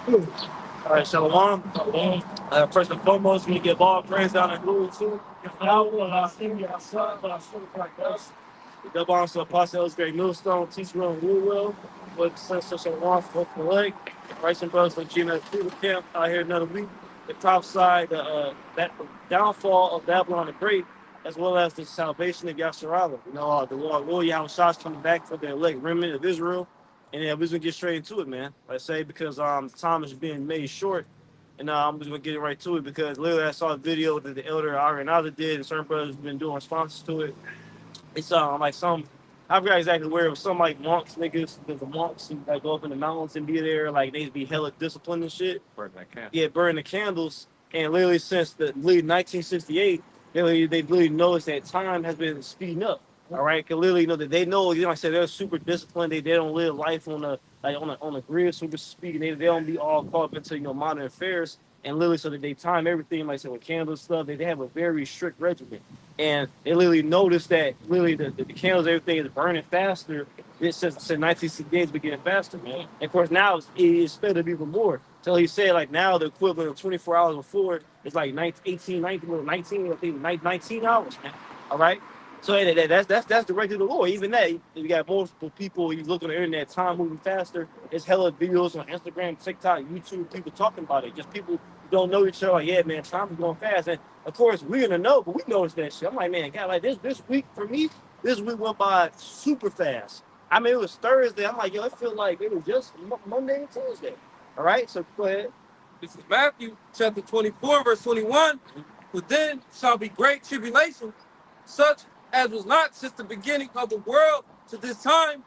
All right, Shalom. First and foremost, we give all praise down and glory to Yahweh, the double honor to Apostle Great Millstone, teacher on Will, with such a long for leg. Rights and brothers from GMS People Camp out here another week. The prophesied that downfall of Babylon the Great, as well as the salvation of Yasharala. You know, the Lord Yahweh Shah is coming back for the elect remnant of Israel. And yeah, we're just gonna get straight into it, man. Like I say, because time is being made short, and I'm just gonna get right to it because literally I saw a video that the elder Arianaza did, and certain brothers have been doing responses to it. It's like some, I forgot exactly where it was. Some like monks, niggas, the monks who like go up in the mountains and be there, like they be hella disciplined and shit. Burn that candle. Yeah, burn the candles, and literally since the literally 1968, they literally noticed that time has been speeding up. All right, cause literally, you know that they know, you know, like I said they're super disciplined. They don't live life on a like on a grid, super speed. They don't be all caught up into modern affairs. And literally, so that they time everything, like I said, with candles stuff. They have a very strict regimen, and they literally noticed that literally the candles, everything is burning faster. It since 1968 it's been getting faster, man. And of course now it's sped up even more. So he said like now the equivalent of 24 hours before is like 19, 18, 19, I think 19 hours, man. All right. So that's directed to the Lord. Even that, you got multiple people. You look on the internet, time moving faster. There's hella videos on Instagram, TikTok, YouTube, people talking about it. Just people who don't know each other. Like, yeah, man, time is going fast. And of course, we're gonna know, but we notice that shit. I'm like, man, God, like this week for me, this week went by super fast. I mean, it was Thursday. I'm like, yo, it feel like it was just Monday and Tuesday. All right, so go ahead. This is Matthew chapter 24, verse 21. But then shall be great tribulation, such as was not since the beginning of the world to this time,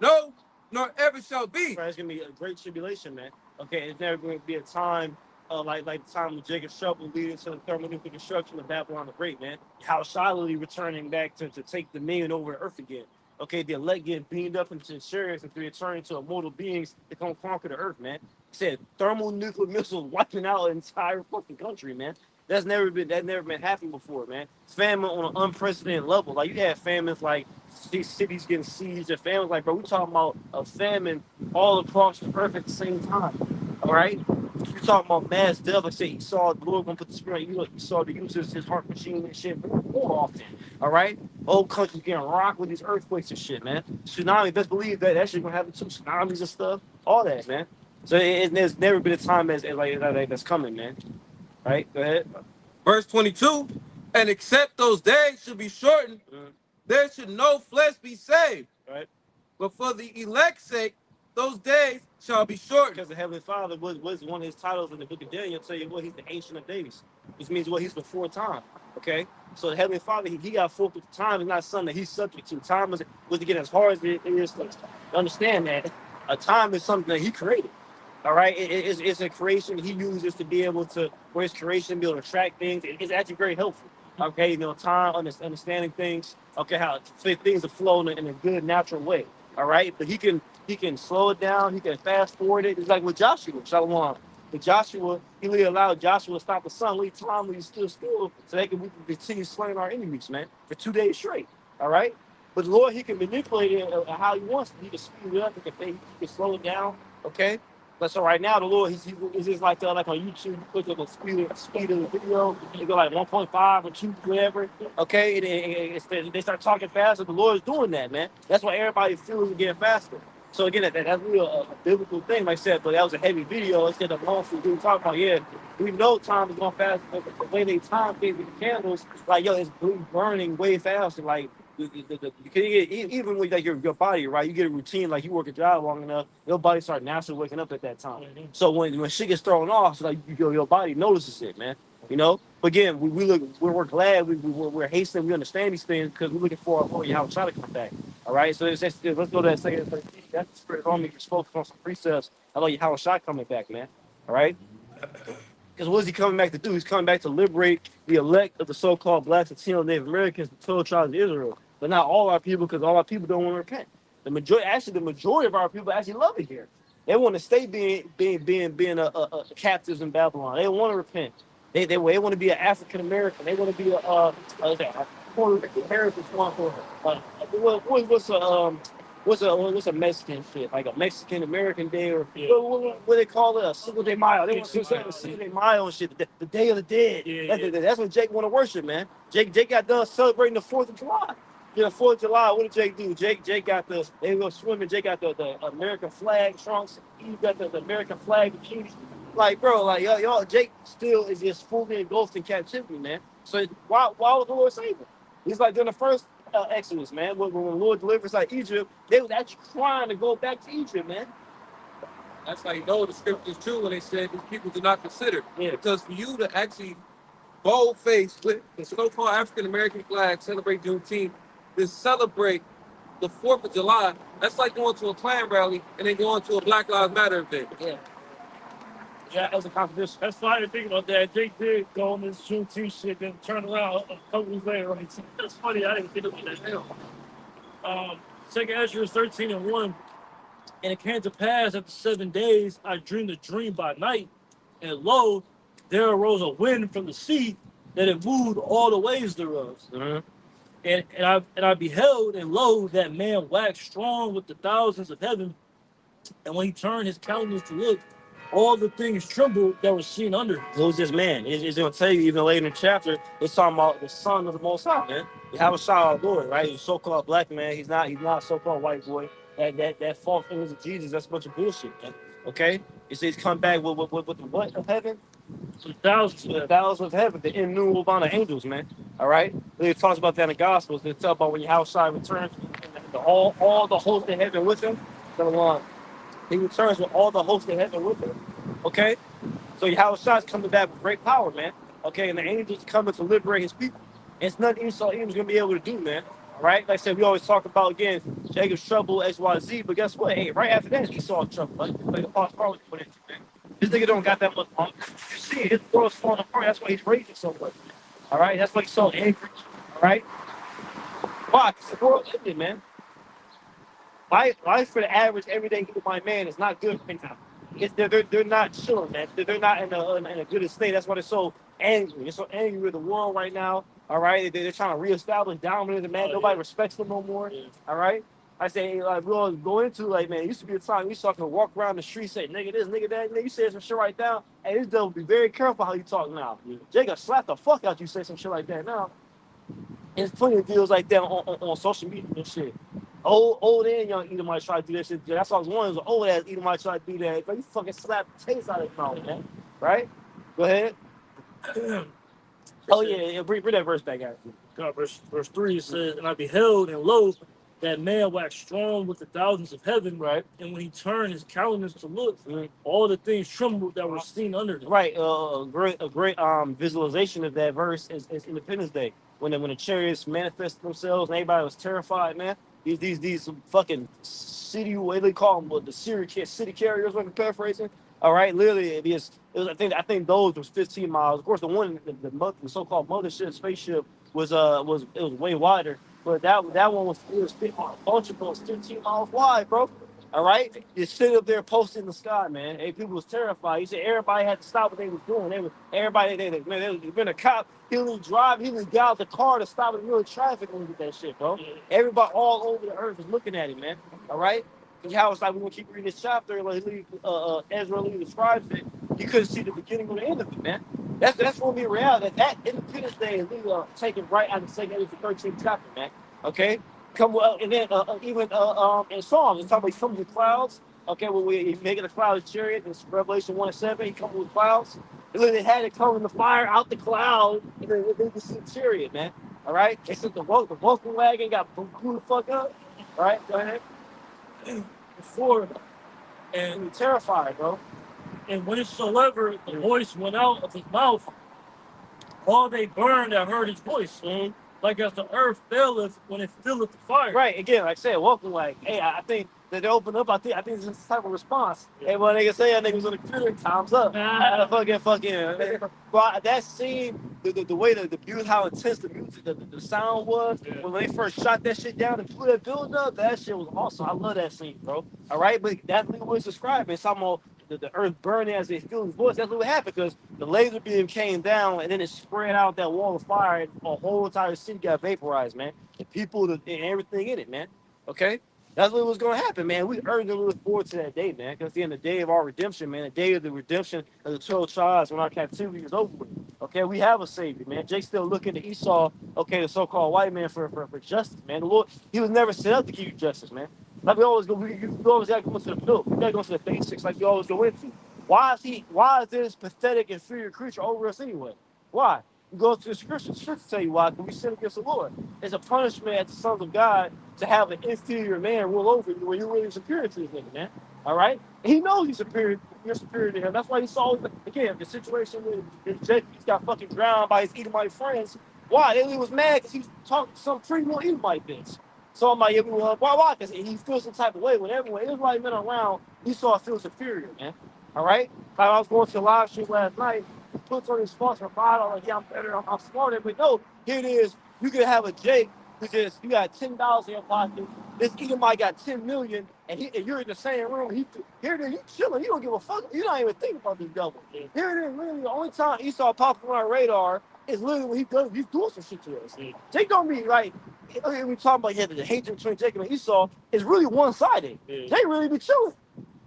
no, nor ever shall be. Right, it's gonna be a great tribulation, man. Okay, it's never going to be a time like the time of Jacob's trouble leading to the thermonuclear destruction of Babylon the Great, man. How Shiloh returning back to take dominion over Earth again. Okay, the elect getting beamed up into chariots and returning to immortal beings to come conquer the Earth, man. He said thermonuclear missiles wiping out an entire fucking country, man. That's never been happening before, man. It's famine on an unprecedented level. Like you had famines like these cities getting sieged, and famines like, bro, we talking about a famine all across the earth at the same time. All right, you talking about mass death. Like I said, you saw the Lord gonna put the spirit. You saw the uses his heart machine and shit more often. All right, whole country getting rocked with these earthquakes and shit, man. Tsunami, best believe that shit gonna happen too. Tsunamis and stuff, all that, man. So there's never been a time as like that's coming, man. Right? Go ahead. Verse 22, and except those days should be shortened, there should no flesh be saved. Right. But for the elect's sake, those days shall be shortened. Because the Heavenly Father was one of his titles in the book of Daniel. Tell you what, he's the Ancient of Days, which means what he's before time. Okay, so the Heavenly Father, he got full time is not something that he's subject to. Time was to get as hard as it is to understand that a time is something that he created. All right, it's a creation he uses to be able to, for his creation, be able to track things. It's actually very helpful. Okay, time, understanding things. Okay, how things are flowing in a good, natural way. All right, but he can slow it down. He can fast forward it. It's like with Joshua, Shalom. With Joshua, he really allowed Joshua to stop the sun, leave time when he stood still, so we can continue slaying our enemies, man, for 2 days straight. All right, but the Lord, he can manipulate it how he wants. He can speed it up. He can slow it down. Okay. But so right now, the Lord, he's just like on YouTube, you click on the speed of the video, you go like 1.5 or 2, whatever. Okay, they start talking faster. The Lord is doing that, man. That's why everybody feels it getting faster. So again, that's really a biblical thing, like I said. But that was a heavy video. Instead of months, we talk about, yeah, we know time is going fast, but the way they time things with the candles, like it's burning way faster, like. You can get, even with like your body, right? You get a routine, like you work a job long enough, your body start naturally waking up at that time. Mm-hmm. So when shit gets thrown off, so like your body notices it, man. But again, we're glad we're hastening, we understand these things because we're looking for how to try to come back. All right, so let's go to that second. That's the spirit on me. You're supposed to on some precepts. I know how shot coming back, man. All right. Because what is he coming back to do? He's coming back to liberate the elect of the so-called blacks, Latino, Native Americans, the 12 tribes of Israel. But not all our people, because all our people don't want to repent. The majority of our people actually love it here. They want to stay being captives in Babylon. They don't want to repent. They want to be an African American. They want to be a Puerto Rican heritage one for what's what's a Mexican shit, like a Mexican American Day, or what they call it, a Cinco de Mayo. They want to say Cinco de Mayo and shit, the Day of the Dead. That's what Jake want to worship, man. Jake got done celebrating the 4th of July. Yeah, 4th of July. What did Jake do? Jake got they go swimming. Jake got the American flag trunks. He got the American flag bikinis. Like, bro, like y'all, Jake still is just fully engulfed in captivity, man. So why would the Lord save him? He's like during the first Exodus, man. When the Lord delivers like Egypt, they was actually trying to go back to Egypt, man. That's how you know the scriptures true when they said these people do not consider. Yeah. Because for you to actually bold-faced with the so-called African-American flag, celebrate Juneteenth, to celebrate the 4th of July, that's like going to a Klan rally and then going to a Black Lives Matter event. Yeah. Yeah, that was a contradiction. That's funny to think about that. Jake did go on this Juneteenth shit, then turn around a couple weeks later, right? That's funny. I didn't think about that. Hell. Second Ezra 13:1. And it came to pass after 7 days, I dreamed a dream by night, and lo, there arose a wind from the sea that it moved all the waves thereof. Mm-hmm. And I beheld, and lo, that man waxed strong with the thousands of heaven. And when he turned his countenance to look, all the things trembled that were seen under. Who's this man? It's going to tell you even later in the chapter. It's talking about the son of the Most High, man. You have a child, Lord, right? He's a so-called black man. He's not a so-called white boy. That false image of Jesus. That's a bunch of bullshit, man. Okay. It says come back with the what of heaven? The thousands of heaven, the innumerable amount of angels, man. All right. It talks about that in the Gospels. They talk about when your house side returns, all the hosts of heaven with him. He returns with all the hosts of heaven with him. Okay? So Yahushua is coming back with great power, man. Okay, and the angels coming to liberate his people. And it's nothing Esau's going to be able to do, man. All right? Like I said, we always talk about, again, Jacob's trouble, XYZ, but guess what? Hey, right after that, Esau's trouble. Like Apostle Paul put into, man. This nigga don't got that much longer. You see it, his world's falling apart. That's why he's raging so much. All right? That's why he's so angry. All right? Why? Because the world ended, man. Life for the average everyday human man is not good right now. They're not chilling, man. They're not in a good state. That's why they're so angry. They're so angry with the world right now. All right, they're trying to reestablish dominance, man. Nobody respects them no more. All right. I say, like, we always go into, like, man, it used to be a time you saw to walk around the street, say, nigga this, nigga that, nigga, you say some shit right now. Hey, this devil be very careful how you talk now. Jacob slap the fuck out you say some shit like that now. There's plenty of deals like that on social media and shit. Old and young Edomite try to do that shit. That's all I was one. Old ass Edomite try to do that. But you fucking slap the taste out of his mouth, man. Right? Go ahead. Yeah. Bring that verse back out. God, verse 3 says, and I beheld, and lo, that man waxed strong with the thousands of heaven. Right. And when he turned his countenance to look, all the things trembled that were seen under him. Right. A great visualization of that verse is Independence Day. When the chariots manifested themselves and everybody was terrified, man. These fucking city, what they call them, the city carriers, what I'm paraphrasing. All right, literally, it was. I think those was 15 miles. Of course, the one, the so-called mothership spaceship was way wider. But that one was a bunch of those 15 miles wide, bro. All right, you sit up there posted in the sky, man. Hey, people was terrified. You said everybody had to stop what they was doing. They was been a cop. He was driving. He was get out the car to stop in the middle of traffic and look at that shit, bro. Everybody all over the earth is looking at it, man. All right. And how it's like we're gonna keep reading this chapter. Like Ezra Lee describes it. You couldn't see the beginning or the end of it, man. That's gonna be a reality. That Independence Day is taken right out of the 2nd Ezra 13th chapter, man. Okay. Come and then even in Psalms, it's talking about he comes with clouds. Okay, well he's making a cloud chariot in Revelation 1:7. He comes with clouds. They had it come in the fire out the cloud, and then they can see the chariot, man. All right, they said the Vulcan wagon got blew the fuck up. All right, go ahead. Before, And you're terrified, bro. and whensoever the voice went out of his mouth, all they burned that heard his voice. Like as the earth faileth when it filleth the fire. Right. Again, like I said, welcome. Like, hey, I think that they open up. I think it's this type of response. Hey, well, they can say that niggas on the computer. Time's up. Fucking. But that scene, the way the beauty, how intense the music, the sound was when they first shot that shit down and blew that building up. That shit was awesome. I love that scene, bro. All right, but that's what was describing. It's almost the earth burning as they feel his voice. That's what happened because the laser beam came down and then it spread out that wall of fire and a whole entire city got vaporized, man. The people and everything in it, man. Okay? That's what was going to happen, man. We urgently look forward to that day, man, because at the end of the day of our redemption, man, the day of the redemption of the 12 tribes when our captivity is over with. Okay, we have a savior, man. Jake's still looking to Esau, okay, the so-called white man for justice, man. The Lord, he was never set up to give you justice, man. Like we always go, we always got to go into the milk. We got to go to the basics, like we always go into. Why is this pathetic, inferior creature over us anyway? Why? You go to the scriptures tell you why, because we sin against the Lord. It's a punishment at the sons of God to have an inferior man rule over you when you're really superior to this nigga, man. All right? And he knows he's superior, you're superior to him. That's why he saw, again, the situation with Jake, he's got fucking drowned by his Edomite friends. Why? He was mad because he was talking to some free will Edomite bitch. So I'm like, why? Because he feels some type of way when everyone, Israelite men around, Esau feels superior, man. All right? Like I was going to a live stream last night, he puts on his false bravado, like, yeah, I'm better, I'm smarter. But no, here it is. You can have a Jake who just, you got $10 in your pocket. This Edomite got 10 million, and you're in the same room. Here it is, you chilling. You don't give a fuck. You don't even think about this devil. Here it is, literally, the only time Esau pops on our radar is literally when he's doing some shit to us. Jake don't be like, we talking about the hatred between Jacob and Esau is really one-sided. Jake really be chilling.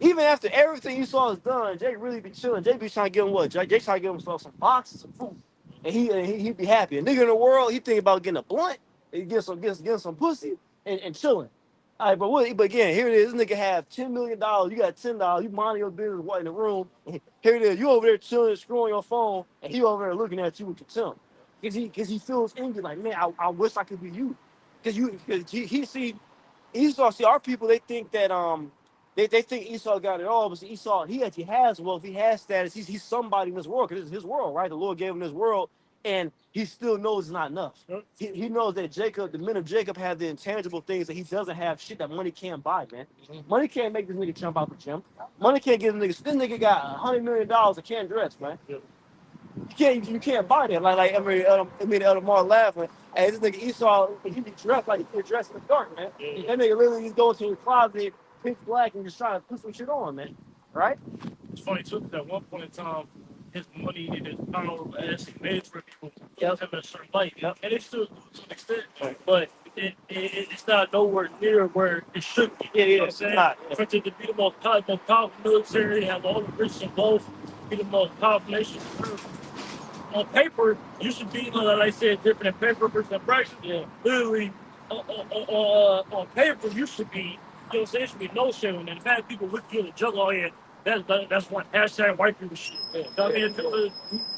Even after everything Esau has done, Jake really be chilling. Jake be trying to give him what? Jake trying to give himself some boxes, some food. And he'd be happy. A nigga in the world, he think about getting a blunt, and getting some pussy, and chilling. All right, but again, here it is. This nigga have $10 million. You got $10. You minding your business, what in the room. Here it is. You over there chilling, scrolling your phone, and he over there looking at you with your tongue. Because he feels angry, like, man, I wish I could be you. Because he see Esau, see our people, they think that they think Esau got it all, but see, Esau, he actually has wealth, he has status, he's somebody in this world, because it's his world, right? The Lord gave him this world, and he still knows it's not enough. He knows that Jacob, the men of Jacob, have the intangible things that he doesn't have, shit that money can't buy, man. Money can't make this nigga jump out the gym. Money can't give this nigga got $100 million and can't dress, man. You can't buy that. Like I mean, Elmar laughing. Hey, this nigga Esau, he be dressed like he dressed in the dark, man. That nigga literally just goes to his closet, pitch black, and just trying to put some shit on, man. Right? It's funny too, because at one point in time, his money and his power actually made for people him in a certain light. And it still do to an extent, but it's not nowhere near where it should be. Yeah, You know what I'm saying? not. For it to be the most powerful military, have all the riches and wealth, be the most powerful nation on earth. On paper, you should be, like I said, different in paper versus in practice. Literally, on paper, you should be, you know what I'm saying, it should be no shame. And the fact people look you in the juggle, oh yeah, that's one hashtag white people shit. You know what I mean? People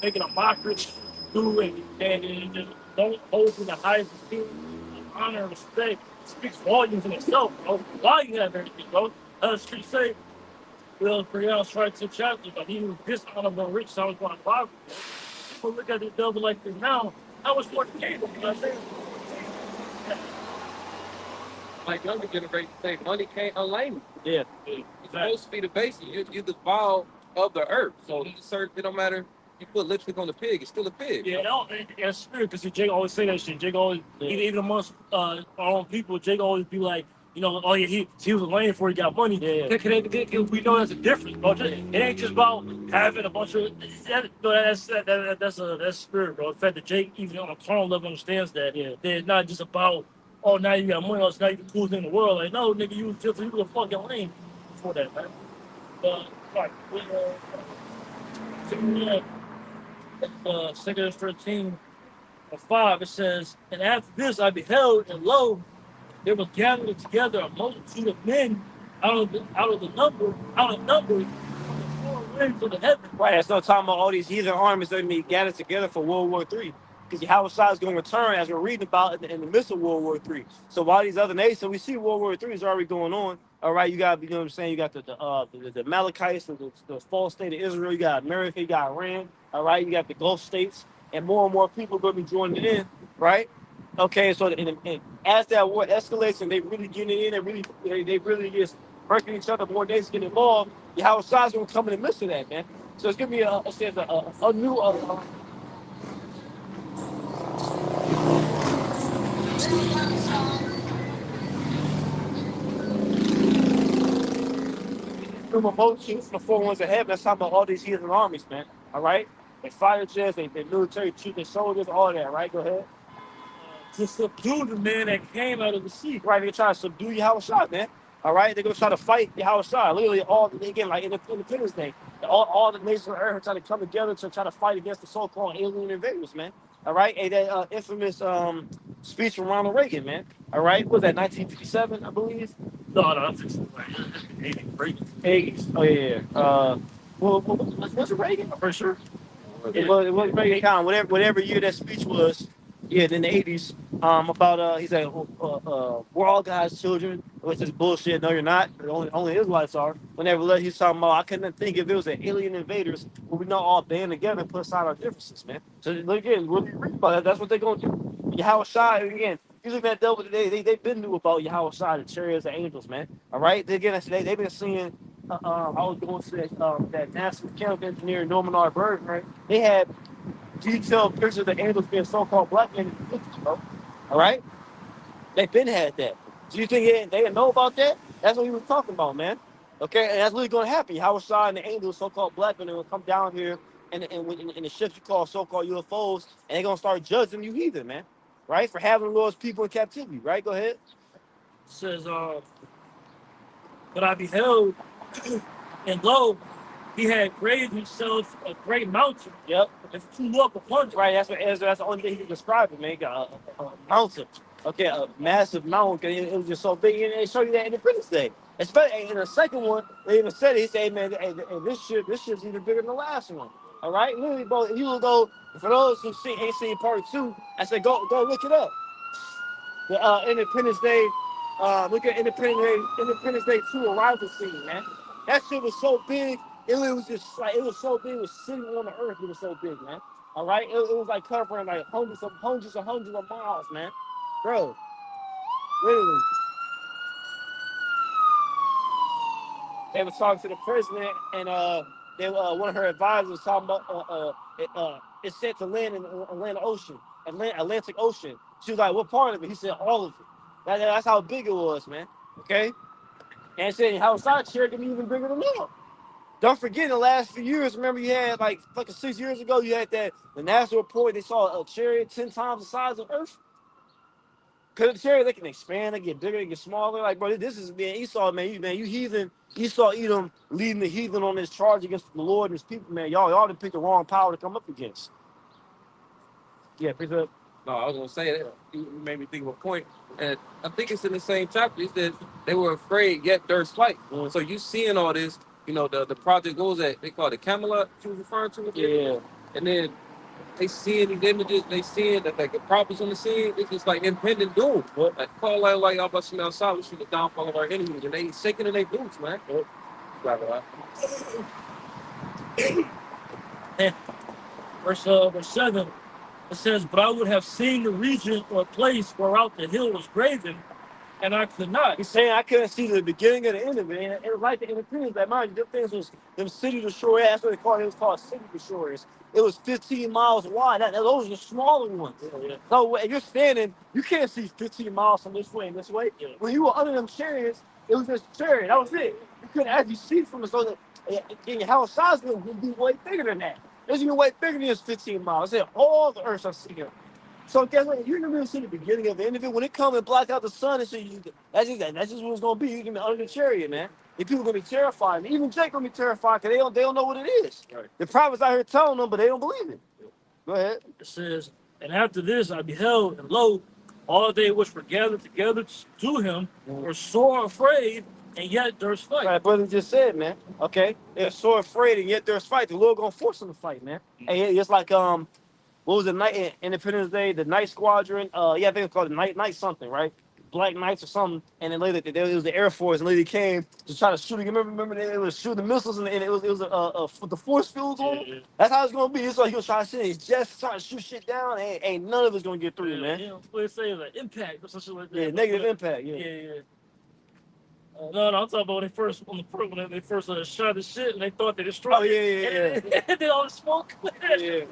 making a mockery of do and just don't hold in the highest esteem, honor, and respect. It speaks volumes in itself, bro. Why you have everything, bro? Scripture say, we'll bring out right to chapter, but he was dishonorable and rich, so I was going to poverty. People look at the devil like this now. I was more capable, you know what I'm saying? Like younger generation say, money can't unlame you. Yeah. It's supposed to be the basis. You're the ball of the earth. So it don't matter. You put lipstick on the pig, it's still a pig. Yeah, that's spirit. Because Jake always say that shit. Jake always, even amongst our own people, Jake always be like, you know, oh yeah, he was lame before he got money. We know that's a difference, bro. It ain't just about having a bunch of that's spirit, bro. The fact that Jake, even on a carnal level, understands that. That it's not just about, oh, now you got money, now you the coolest thing in the world. Like, no, nigga, you was a fucking lame before that, man. Right, Second 13 or 5, it says, and after this I beheld, and lo, there was gathered together a multitude of men out of number from the four winds of the heaven. Right, that's not talking about all these heathen armies that be gathered together for World War III. Because Yahushua is going to return, as we're reading about in the midst of World War III. So while these other nations, we see World War III is already going on. All right, you got, you know what I'm saying, you got the Amalekites, the false state of Israel, you got America, you got Iran, all right, you got the Gulf states, and more people are going to be joining in, right? Okay, so and as that war escalates and they really getting in, they really just breaking each other, more nations getting involved, Yahushua is going to come in the midst of that, man. So it's going to be a new emotions from the four ones of heaven. That's talking about all these heathen armies, man. All right? They fire jets, they military troops, they soldiers, all that, right? Go ahead. To subdue the man that came out of the sea. Right, they try to subdue Yahushua, man. All right, they're gonna try to fight Yahweh Shai. Literally, all again, like in the Independence Day, all the nations of earth are trying to come together to try to fight against the so-called alien invaders, man. All right, and that infamous speech from Ronald Reagan, man. All right, what was that 1957, I believe? No, I think so. Like, 80, Reagan. 80s. Oh yeah, yeah. Well, was it Reagan? I'm pretty sure. It was Reagan time, whatever year that speech was. Yeah, in the 80s. About he said, we're all God's children, which is bullshit. No, you're not. Only Israelites are. Whenever he's talking about, I couldn't think if it was an alien invaders, where we not all band together and put aside our differences, man. So look again, really read about that. That's what they're gonna do. Yahweh Shai again. You look at devil today. They've been knew about Yahweh Shai, the chariots of angels, man. All right. Again, they've been seeing. I was going to that NASA mechanical engineer Norman R. Bird, right? They had detailed pictures of the angels being so-called black men in the 50s, bro. All right? They've been had that. Do you think they didn't know about that? That's what he was talking about, man. Okay, and that's really going to happen. Howard Shah and the angels, so-called black men, will come down here in the ships you call so-called UFOs, and they're going to start judging you heathen, man. Right? For having the Lord's people in captivity, right? Go ahead. It says, but I beheld, and lo, he had graved himself a great mountain. Yep. And flew up upon it. Right, that's the only thing he can describe it, man. Got a mountain. Okay, a massive mountain. It was just so big, and they show you that in Independence Day. Especially in the second one, they even said it. He said, hey, man, hey, this ship's even bigger than the last one. All right, literally, bro. You will go for those who ain't seen part 2. I said, go look it up. The Independence Day. Look at Independence Day 2 arrival scene, man. That shit was so big. It was just like it was so big. It was sitting on the earth. It was so big, man. All right, it was like covering like hundreds of miles, man. Bro, literally. They was talking to the president, and one of her advisors was talking about it's set to land in the Atlantic Ocean. She was like, "What part of it?" He said, "All of it." That's how big it was, man. Okay, and saying how side chair can be even bigger than that. Don't forget, in the last few years, remember you had like 6 years ago, you had the NASA report. They saw a chariot 10 times the size of Earth. Because the chariot, they can expand, they get bigger, they get smaller. Like, bro, this is man, Esau, man, you heathen, Esau, Edom, leading the heathen on this charge against the Lord and his people, man. Y'all done picked the wrong power to come up against. Yeah, pick up. No, I was gonna say that you made me think of a point, and I think it's in the same chapter. It says they were afraid, yet durst fight. So you seeing all this, the project goes at they call it Camelot. She was referring to it. Yeah. And then they seeing these images, they seeing that like the prophets on the scene. It's just like impending doom. What? Like call like all about some outside, we see the downfall of our enemies, and they shaking in their boots, man. What? Verse 7. It says, but I would have seen the region or place whereout the hill was graven, and I could not. He's saying I couldn't see the beginning of the end of it. And it was like the Independence. That mind you, them things was them city destroyers. That's what they call it. It was called city destroyers. It was 15 miles wide. Those are the smaller ones. Yeah. So if you're standing, you can't see 15 miles from this way and this way. Yeah. When you were under them chariots, it was just chariot. That was it. You couldn't actually see from it. So that how size would be way bigger than that. It's even way bigger than this 15 miles. It's all the earth I see here. So guess what? You're never gonna see the beginning of the end of it. When it comes and block out the sun, and so that's just what it's gonna be. You're gonna be under the chariot, man. And people gonna be terrified. And even Jake gonna be terrified because they don't know what it is. Right. The prophets out here telling them, but they don't believe it. Go ahead. It says, and after this I beheld, and lo, all they which were gathered together to him were sore afraid, and yet durst fight. Right, brother just said, man. Okay, they're so afraid, and yet there's fight. The Lord gonna force them to fight, man. Hey, it's like what was the night Independence Day? The Night Squadron. I think it's called the Night something, right? Black Knights or something. And then later it was the Air Force, and later came to try to shoot. Remember they was shooting the missiles, and it was the force fields on them. Yeah. That's how it's gonna be. It's like he was trying to shoot. He's just trying to shoot shit down. Ain't none of it's gonna get through, man. Yeah, what they say like impact or something like that. Yeah, negative impact. Yeah. Yeah. No, I'm talking about when they first shot the shit and they thought they destroyed. Oh yeah. And then all the smoke. Yeah.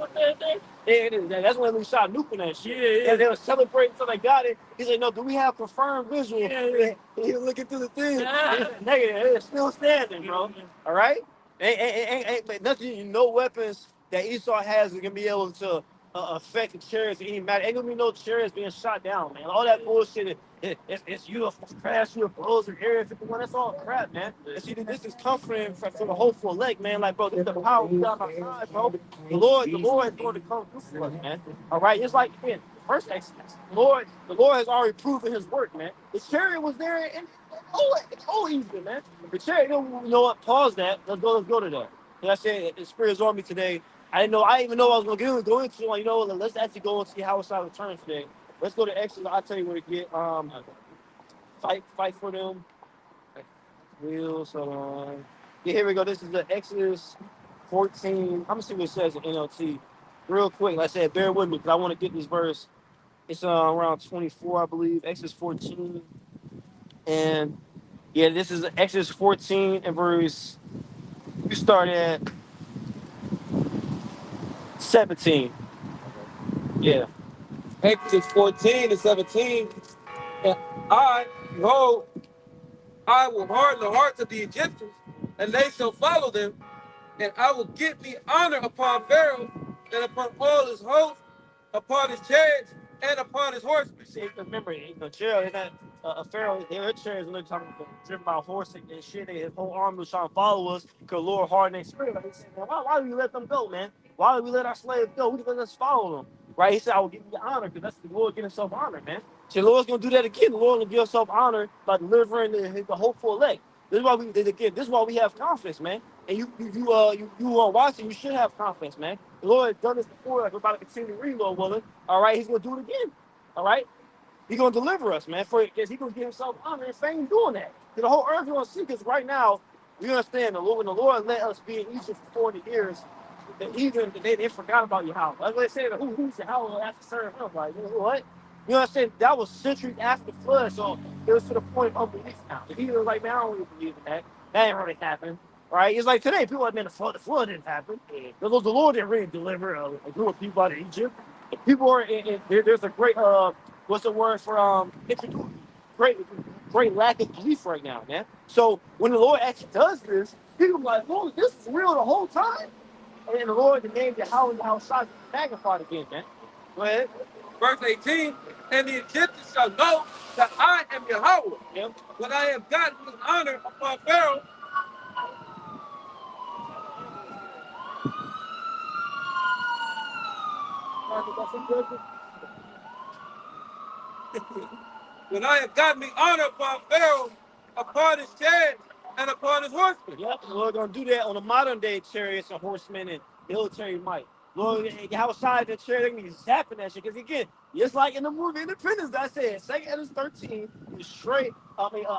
That's when we shot nuke in that shit. Yeah. And they were celebrating until they got it. He said, "No, do we have confirmed visual?" Yeah. He was looking through the thing. Yeah. Negative. It's still standing, bro. All right. Ain't nothing. No weapons that Esau has that can be able to affect the chariots in any matter. Ain't gonna be no chariots being shot down, man. All that bullshit. It's UFO crash, UFOs, and Area 51. That's all crap, man. And see, this is comforting for the hopeful elect, man. Like, bro, this is the power we got on our side, bro. The Lord is going to come through for us, man. All right, it's like again, first Exodus. The Lord has already proven His work, man. The chariot was there, and it's all easy, man. The chariot, you know what? Pause that. Let's go to that. Like I said, the Spirit is on me today. I didn't know. I didn't even know I was gonna go into. Like, you know, let's actually go and see how it's out of turn today. Let's go to Exodus. I'll tell you where to get. Fight for them. Wheels. Yeah, here we go. This is the Exodus 14. I'm gonna see what it says in NLT. Real quick, like I said, bear with me because I want to get this verse. It's around 24, I believe. Exodus 14, and yeah, this is Exodus 14 and verse. We start at 17. Yeah. Exodus 14 and 17. And I, behold, I will harden the hearts of the Egyptians, and they shall follow them, and I will give me honor upon Pharaoh and upon all his hosts, upon his chariots and upon his horsemen. See, remember, Gerald, they're not a Pharaoh. Their chariots when they're talking about driven by horse and shit. His whole army was trying to follow us because Lord hardened their spirit. Like he said, man, why do we let them go, man? Why do we let our slaves go? We let us follow them, right? He said, I will give you honor because that's the Lord getting himself honor, man. So the Lord's gonna do that again. The Lord will give himself honor by delivering the hopeful elect. This is why this is why we have confidence, man. And you are watching. You should have confidence, man. The Lord has done this before. Like we're about to continue to read, Lord willing. All right, He's gonna do it again. All right, He's gonna deliver us, man. For because He's gonna give Himself honor and fame doing that. Because the whole earth is gonna see. Because right now, you understand the Lord. When the Lord let us be in Egypt for 40 years, the heathen they forgot about Yahweh. That's what they say. Who's Yahweh after serving Him? Like, you know what? You understand? That was centuries after the flood, so it was to the point of unbelief now. The heathen was like, man, I don't really believe in that. That ain't really happened. Right? It's like today, people like, man, the flood didn't happen. The Lord didn't really deliver a group of people out of Egypt. People are there's a great what's the word for great great lack of belief right now, man. So when the Lord actually does this, people are like, Lord, this is real the whole time. And then the Lord, the name how shot magnified again, man. Go ahead. Verse 18, and the Egyptians shall know that I am Yahweh, Yep. when I have gotten his honor upon Pharaoh. When I have gotten the honor upon Pharaoh, upon his chariots, and upon his horsemen. Yep, the Lord gonna do that on the modern day chariots and horsemen and military might. Lord, how side the chariot, they gonna be zapping that shit. Because again, just like in the movie Independence, I said, Second Edwards 13 is straight.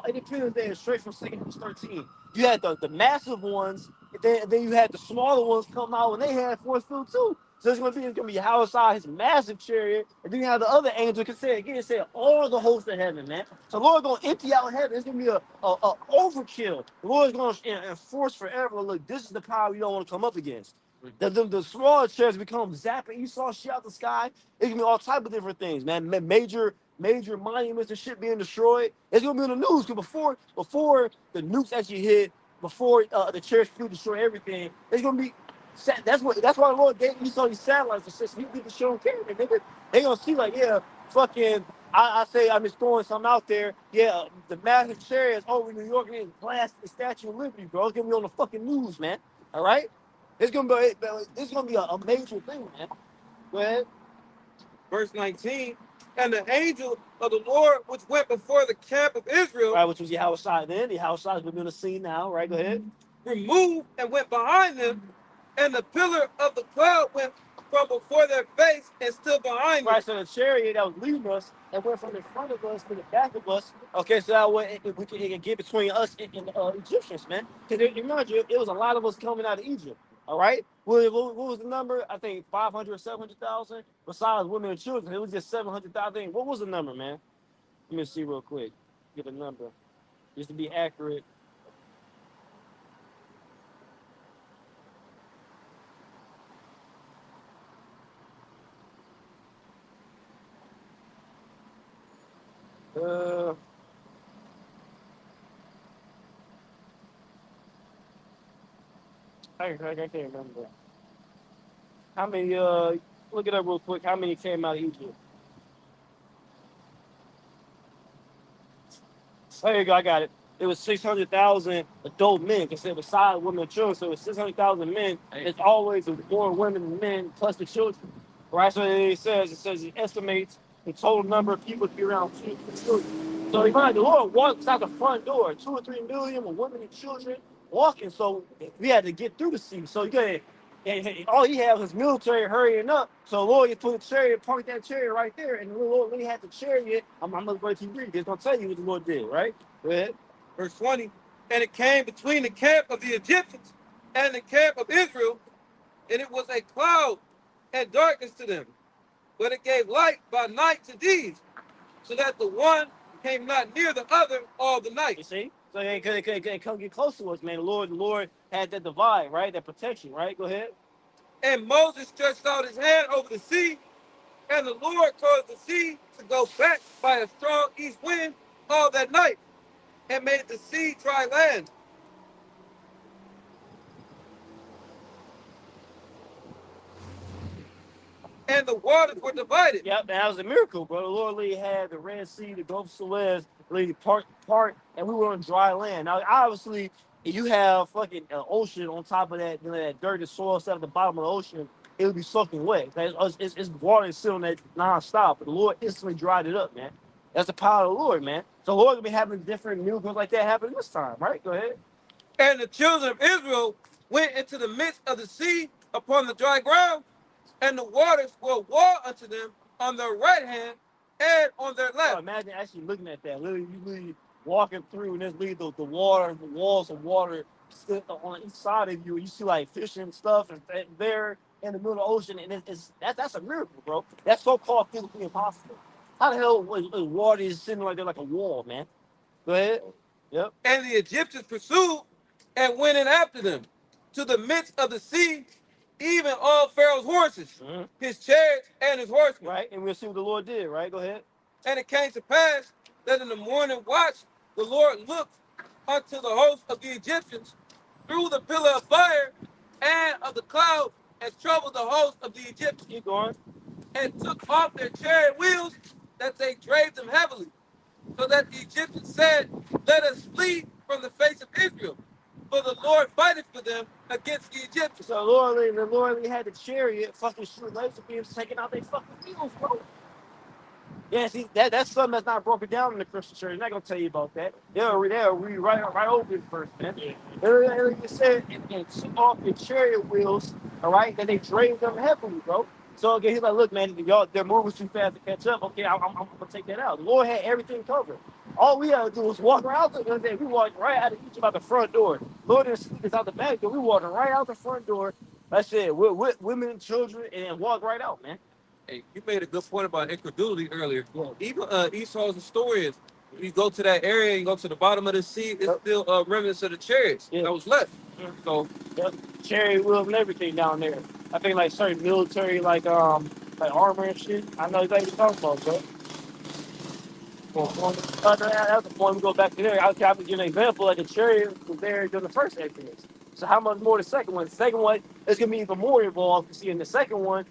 Independence Day is straight from Second Edwards 13. You had the massive ones, and then you had the smaller ones come out when they had force field too. So it's gonna be Howard his massive chariot, and then you have the other angel can say again, say all the hosts of heaven, man. So Lord gonna empty out heaven. It's gonna be a overkill. The Lord's gonna enforce forever. Look, this is the power you don't want to come up against. The smaller chariots become zapping. You saw shit out the sky. It can be all type of different things, man. Major monuments and shit being destroyed. It's gonna be in the news because before the nukes actually hit, before the chariots flew destroy everything, it's gonna be that's why the Lord gave me all these satellites and shit. So you get to show them camera, nigga. They gonna see like, yeah, fucking. I say I'm just throwing something out there. Yeah, the massive chariots over New York and they blast the Statue of Liberty, bro. It's gonna be on the fucking news, man. All right, it's gonna be a major thing, man. Go ahead. Verse 19, and the angel of the Lord which went before the camp of Israel, Right, which was Yahweh side then. The Yahweh side we're gonna see now. Right, go ahead. removed and went behind them, and the pillar of the cloud went from before their face and stood behind them. Right, so the chariot that was leading us and went from in front of us to the back of us. Okay, so that way it can get between us and the Egyptians, man. Because remember, it was a lot of us coming out of Egypt. All right, what was the number? I think 500 or 700,000. Besides women and children, it was just 700,000. What was the number, man? Let me see real quick. Get a number, just to be accurate. Uh, I can't remember. How many? Look it up real quick. How many came out of Egypt? There you go. I got it. It was 600,000 adult men, considered beside women and children. So it was 600,000 men. It's always more women than men, plus the children. Right? So it estimates the total number of people to be around 2 million. So imagine the Lord walks out the front door, 2 or 3 million with women and children walking. So we had to get through the sea. So you got and all he had was military hurrying up. So Lord, you put a chariot, parked that chariot right there, and the Lord really had the chariot. I'm gonna let you read. It's gonna tell you what the Lord did, right? Go ahead. Verse 20. And it came between the camp of the Egyptians and the camp of Israel, and it was a cloud and darkness to them. But it gave light by night to these, so that the one came not near the other all the You night. see? So they couldn't get close to us, man. The Lord had that divide, right? That protection, right? Go ahead. And Moses stretched out his hand over the sea, and the Lord caused the sea to go back by a strong east wind all that night, and made the sea dry land. And the waters were divided. Yep, that was a miracle, bro. The Lord literally had the Red Sea, the Gulf of Suez, literally part, and we were on dry land. Now, obviously, if you have fucking ocean on top of that, that dirty soil stuff at the bottom of the ocean, it would be soaking wet. It's water sitting on that nonstop, but the Lord instantly dried it up, man. That's the power of the Lord, man. So the Lord will be having different miracles like that happen this time, right? Go ahead. And the children of Israel went into the midst of the sea upon the dry ground, and the waters were a wall unto them on their right hand and on their Oh, left. imagine actually looking at that. Literally, you literally walking through, and there's literally the water, the walls of water sit on each side of you. You see like fish and stuff, and there in the middle of the ocean, and that's a miracle, bro. That's so-called physically impossible. How the hell was water is sitting right there like a wall, man? Go ahead. Yep. And the Egyptians pursued and went in after them to the midst of the sea, even all Pharaoh's horses, his chariots, and his horsemen. Right, and we'll see what the Lord did. Right, go ahead. And it came to pass that in the morning watch the Lord looked unto the host of the Egyptians through the pillar of fire and of the cloud, and troubled the host of the Egyptians, Keep going. and took off their chariot wheels, that they drave them heavily, so that the Egyptians said, Let us flee from the face of Israel, for the Lord fighteth for them against the Egyptians. So the Lord really had the chariot fucking shooting laser beams, taking out their fucking wheels, bro. Yeah, see, that's something that's not broken down in the Christian church. I'm not gonna tell you about that. They'll read right over it first, man. Like you said, and took off your chariot wheels, all right, that they drained them heavily, bro. So again, he's like, look, man, y'all they're moving too fast to catch up. Okay, I'm gonna take that out. The Lord had everything covered. All we had to do was walk around. We walked right out of Egypt out the front door. Lord didn't sneak us out the back door. We walked right out the front door. I said, with women and children, and walk right out, man. Hey, you made a good point about incredulity earlier. Even Esau's historians, if you go to that area and go to the bottom of the sea, it's still remnants of the chariots that was left. So chariot wheels and everything down there. I think like certain military like armor and shit. I know exactly what you're talking about, bro. That's the point. We go back to there. I'll give you an example. Like the chariot was there during the first Exodus. So how much more the second one? The second one is gonna be even more involved. You see, in the second one,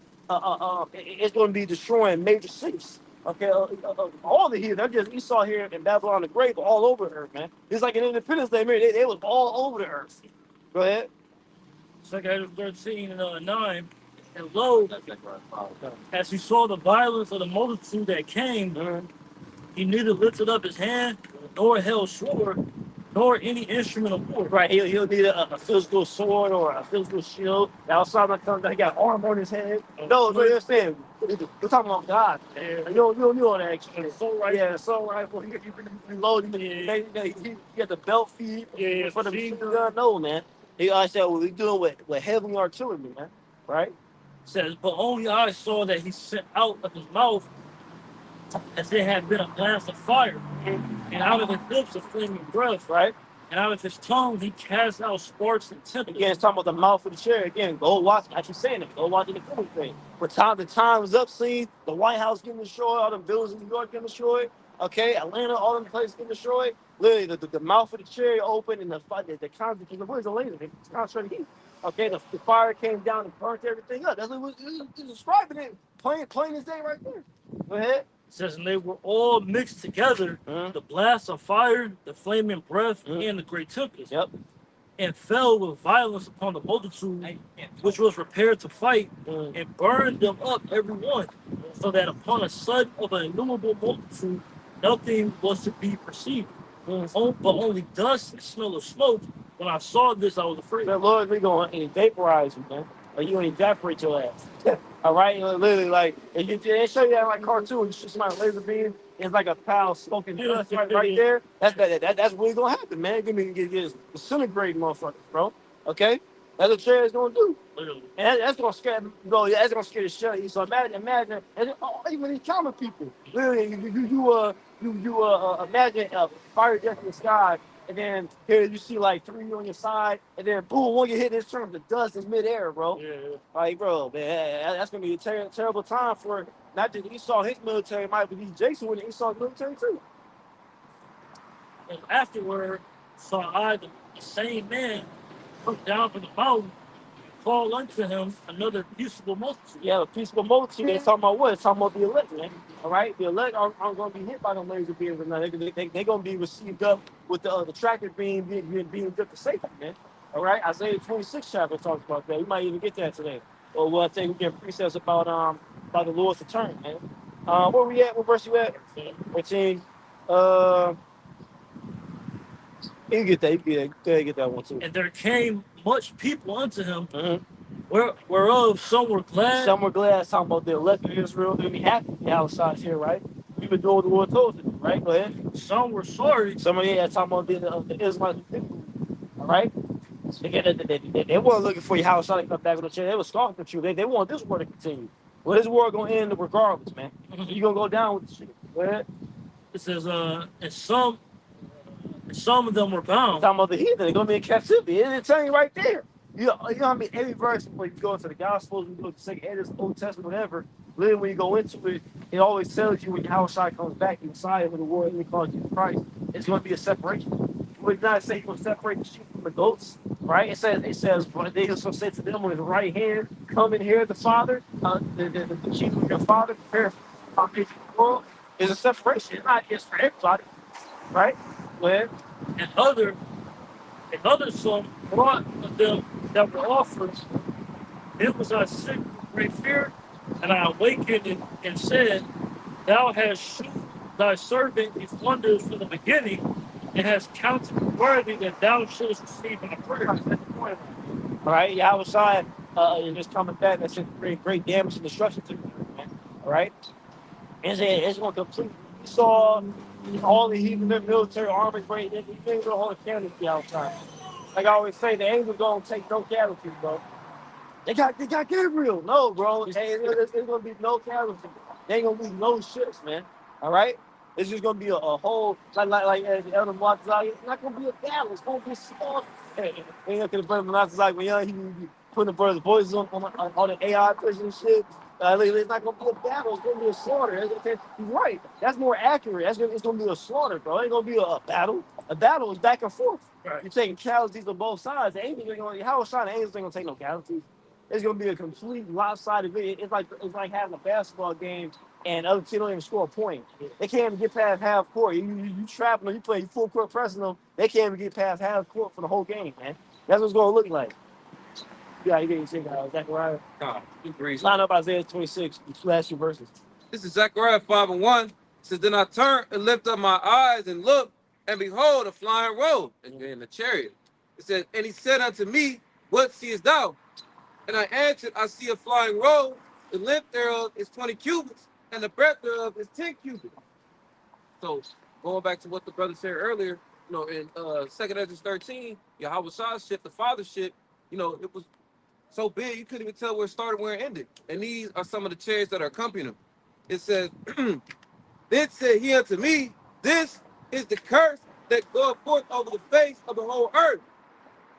it's gonna be destroying major cities. Okay, all the here, they're just Esau here in Babylon the Great, but all over the earth, man. It's like an Independence Day, man. They was all over the earth. Go ahead. Second Ezra 13 and 9. And lo, as he saw the violence of the multitude that came, he neither lifted up his hand nor held sword, nor any instrument of war. Right, he'll need a physical sword or a physical shield. Outside my tongue, he got armor on his head. No, you're saying we're talking about God. You don't know that actually. So right, yeah, so rifle. He reloading. He got the belt feed for the machine gun. No, man. I said what we doing with heavy artillery, man. Right? Says, but only I saw that he sent out of his mouth as there had been a blast of fire, and out of his lips a flaming breath, right? And out of his tongue he cast out sparks and tempests. Again, it's talking about the mouth of the chair. Again, go watch. Actually saying it. Go watch the film thing. The time is up. See the White House getting destroyed. All the buildings in New York getting destroyed. Okay, Atlanta, all them places getting destroyed. Literally, the mouth of the cherry open and the concentrated. What is the laser? It's concentrated heat. Okay, the fire came down and burnt everything up. That's what it was describing it. Plain as day right there. Go ahead. It says, and they were all mixed together, the blast of fire, the flaming breath, and the great tempest, Yep. and fell with violence upon the multitude, which was prepared to fight, and burned them up every one, so that upon a sudden of an innumerable multitude, nothing was to be perceived, but only dust and smell of smoke. When I saw this, I was afraid. The Lord, we going to vaporize you, man. Or you going to evaporate your ass. All right? Literally, like, if they show you that like cartoon, you shoot somebody laser beam, it's like a pile of smoking dust right there. That's really going to happen, man. Give me get disintegrating motherfuckers, bro. Okay? That's what Trey is going to do. Literally. And that's going to scare, bro, that's going to scare the shit out of you. So imagine, and even these common people, literally, imagine a fire jet in the sky, and then here you see like three on your side, and then boom, one get hit in terms of dust in midair, bro. Yeah. Like, bro, man, that's gonna be a terrible time for not just Esau, his military, might be Jason with Esau's military too. And afterward saw I the same man come down from the mountain, call unto him another peaceable multitude. Yeah, a peaceful multitude. They're talking about what? It's talking about the elect, man. All right, the elect aren't going to be hit by the laser beams or nothing. They're going to be received up with the tractor beam being good to safety, man. All right, Isaiah 26 chapter talks about that. We might even get that today. Or we'll take we get precepts about the Lord's return, man. Where we at? What verse you at? 13. You get that. You get that one too. And there came much people unto him, whereof some were glad. Some were glad. Talking about the elect of Israel. They'll be happy. The outside's here, right? We've been doing what the Lord told us to do, right? Go ahead. Some were sorry. Some of you talking about the Israelites. All right. They weren't looking for your house to come back with the chair. They were scoffing at you. They want this war to continue. Well, this war gonna end regardless, man. You're gonna go down with the shit. Go ahead. It says, and some of them were bound. Talking about the heathen, they're gonna be in captivity. It's telling you right there. You know what I mean? Every verse when you go into the Gospels, when you go to Second Edis, Old Testament, whatever. Literally, when you go into it, it always tells you when Yahushua comes back inside of the world, and he calls Jesus Christ, it's going to be a separation. It would not say he's going to separate the sheep from the goats, right? It says, but they also say to them on his right hand, come and hear the Father, the sheep of your Father, prepare for the foundation of the world. It's a separation. It's not just for everybody, right? Well, And other some brought of them that were offered. It was I sick with great fear, and I awakened and said, Thou hast shewn thy servant these wonders from the beginning, and hast counted me worthy that thou shouldest receive my prayer. all right, Yahushua is just coming back. That's great damage and destruction to the man. All right, it's going to complete. We saw all the heathen military army great. You can't go hold a candle to Yahushua. Like I always say, the angels don't take no casualties, bro. They got Gabriel. No, bro. Hey, there's gonna be no casualties. They ain't gonna be no ships, man. All right. It's just gonna be a whole like the Elder Montezag. It's not gonna be a battle. It's gonna be small. Hey, ain't looking at Brother Montezag when young. He be putting the brother's voices on the AI pushing and shit. It's not gonna be a battle. It's gonna be a slaughter. He's right. That's more accurate. It's gonna be a slaughter, bro. It ain't gonna be a battle. A battle is back and forth. Right. You're taking casualties on both sides. The angels ain't gonna. How is the angels ain't gonna take no casualties? It's gonna be a complete lopsided video. It's like having a basketball game and other team don't even score a point. They can't even get past half court. You trapping them. You play full court pressing them. They can't even get past half court for the whole game, man. That's what it's gonna look like. Yeah, you didn't say Zechariah. God, he agrees. Line up Isaiah 26, last few verses. This is Zechariah 5:1. It says, Then I turned and lifted up my eyes and looked, and behold, a flying robe in the chariot. It said, and he said unto me, What seest thou? And I answered, I see a flying robe. The length thereof is 20 cubits, and the breadth thereof is 10 cubits. So going back to what the brother said earlier, in 2nd Ezra 13, Yahweh's ship, the Father's ship, it was so big you couldn't even tell where it started, where it ended. And these are some of the chariots that are accompanying them. It says, Then said he unto me, This is the curse that goeth forth over the face of the whole earth.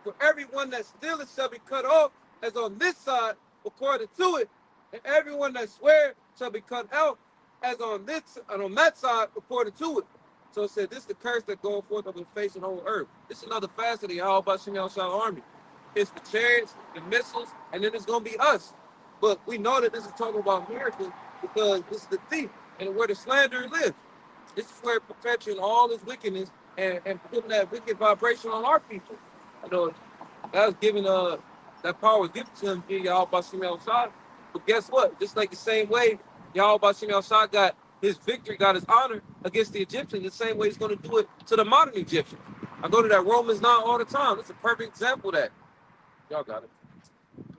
For everyone that stealeth shall be cut off, as on this side, according to it, and everyone that swear shall be cut out, as on this and on that side, according to it. So it said, this is the curse that goeth forth over the face of the whole earth. This is another facet of Yahweh Shem Yahshua army. it's the chariots, the missiles, and then it's gonna be us. But we know that this is talking about miracles because this is the thief and where the slanderer lives. This is where perpetuating all this wickedness and putting that wicked vibration on our people. You know, that was given that power was given to him via Yahweh Shem outside. But guess what? Just like the same way Yahweh Shem outside got his victory, got his honor against the Egyptians, the same way he's going to do it to the modern Egyptians. I go to that Romans 9 all the time. That's a perfect example of that. Y'all got it.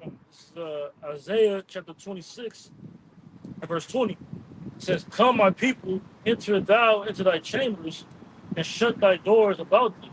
This is Isaiah chapter 26 and verse 20. It says, "Come, my people, enter thou into thy chambers, and shut thy doors about thee.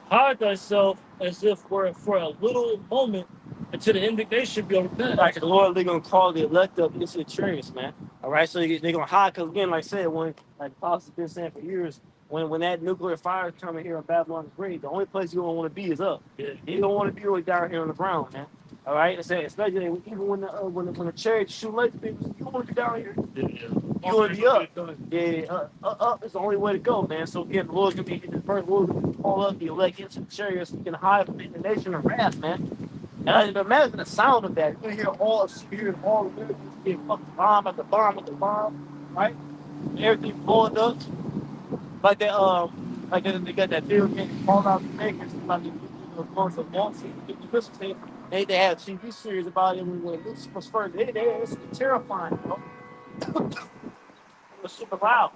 Hide thyself as if for a little moment until the indignation be overcome." Like the Lord, they're gonna call the elect up into the chariots, man. All right, so they're gonna hide, because again, like I said, when like the apostles been saying for years, when that nuclear fire is coming here in Babylon's grave, the only place you don't want to be is up. Yeah. You don't want to be really down here on the ground, man. All right, especially even when the chariots shoot laser beams, you don't want to be down here. Yeah. You want to be up. Yeah, up is the only way to go, man. So again, the Lord's gonna be the first Lord's gonna call up the elect into the chariots, so you can hide from the nation of wrath, man. And I imagine the sound of that. You hear all the miracles getting fucking bomb after bomb after bomb, right? And everything blowing up. Like they got that video game Fallout Makers, like the months of months. They had a TV series about it when Lucifer's first. It's terrifying, bro. It was super loud,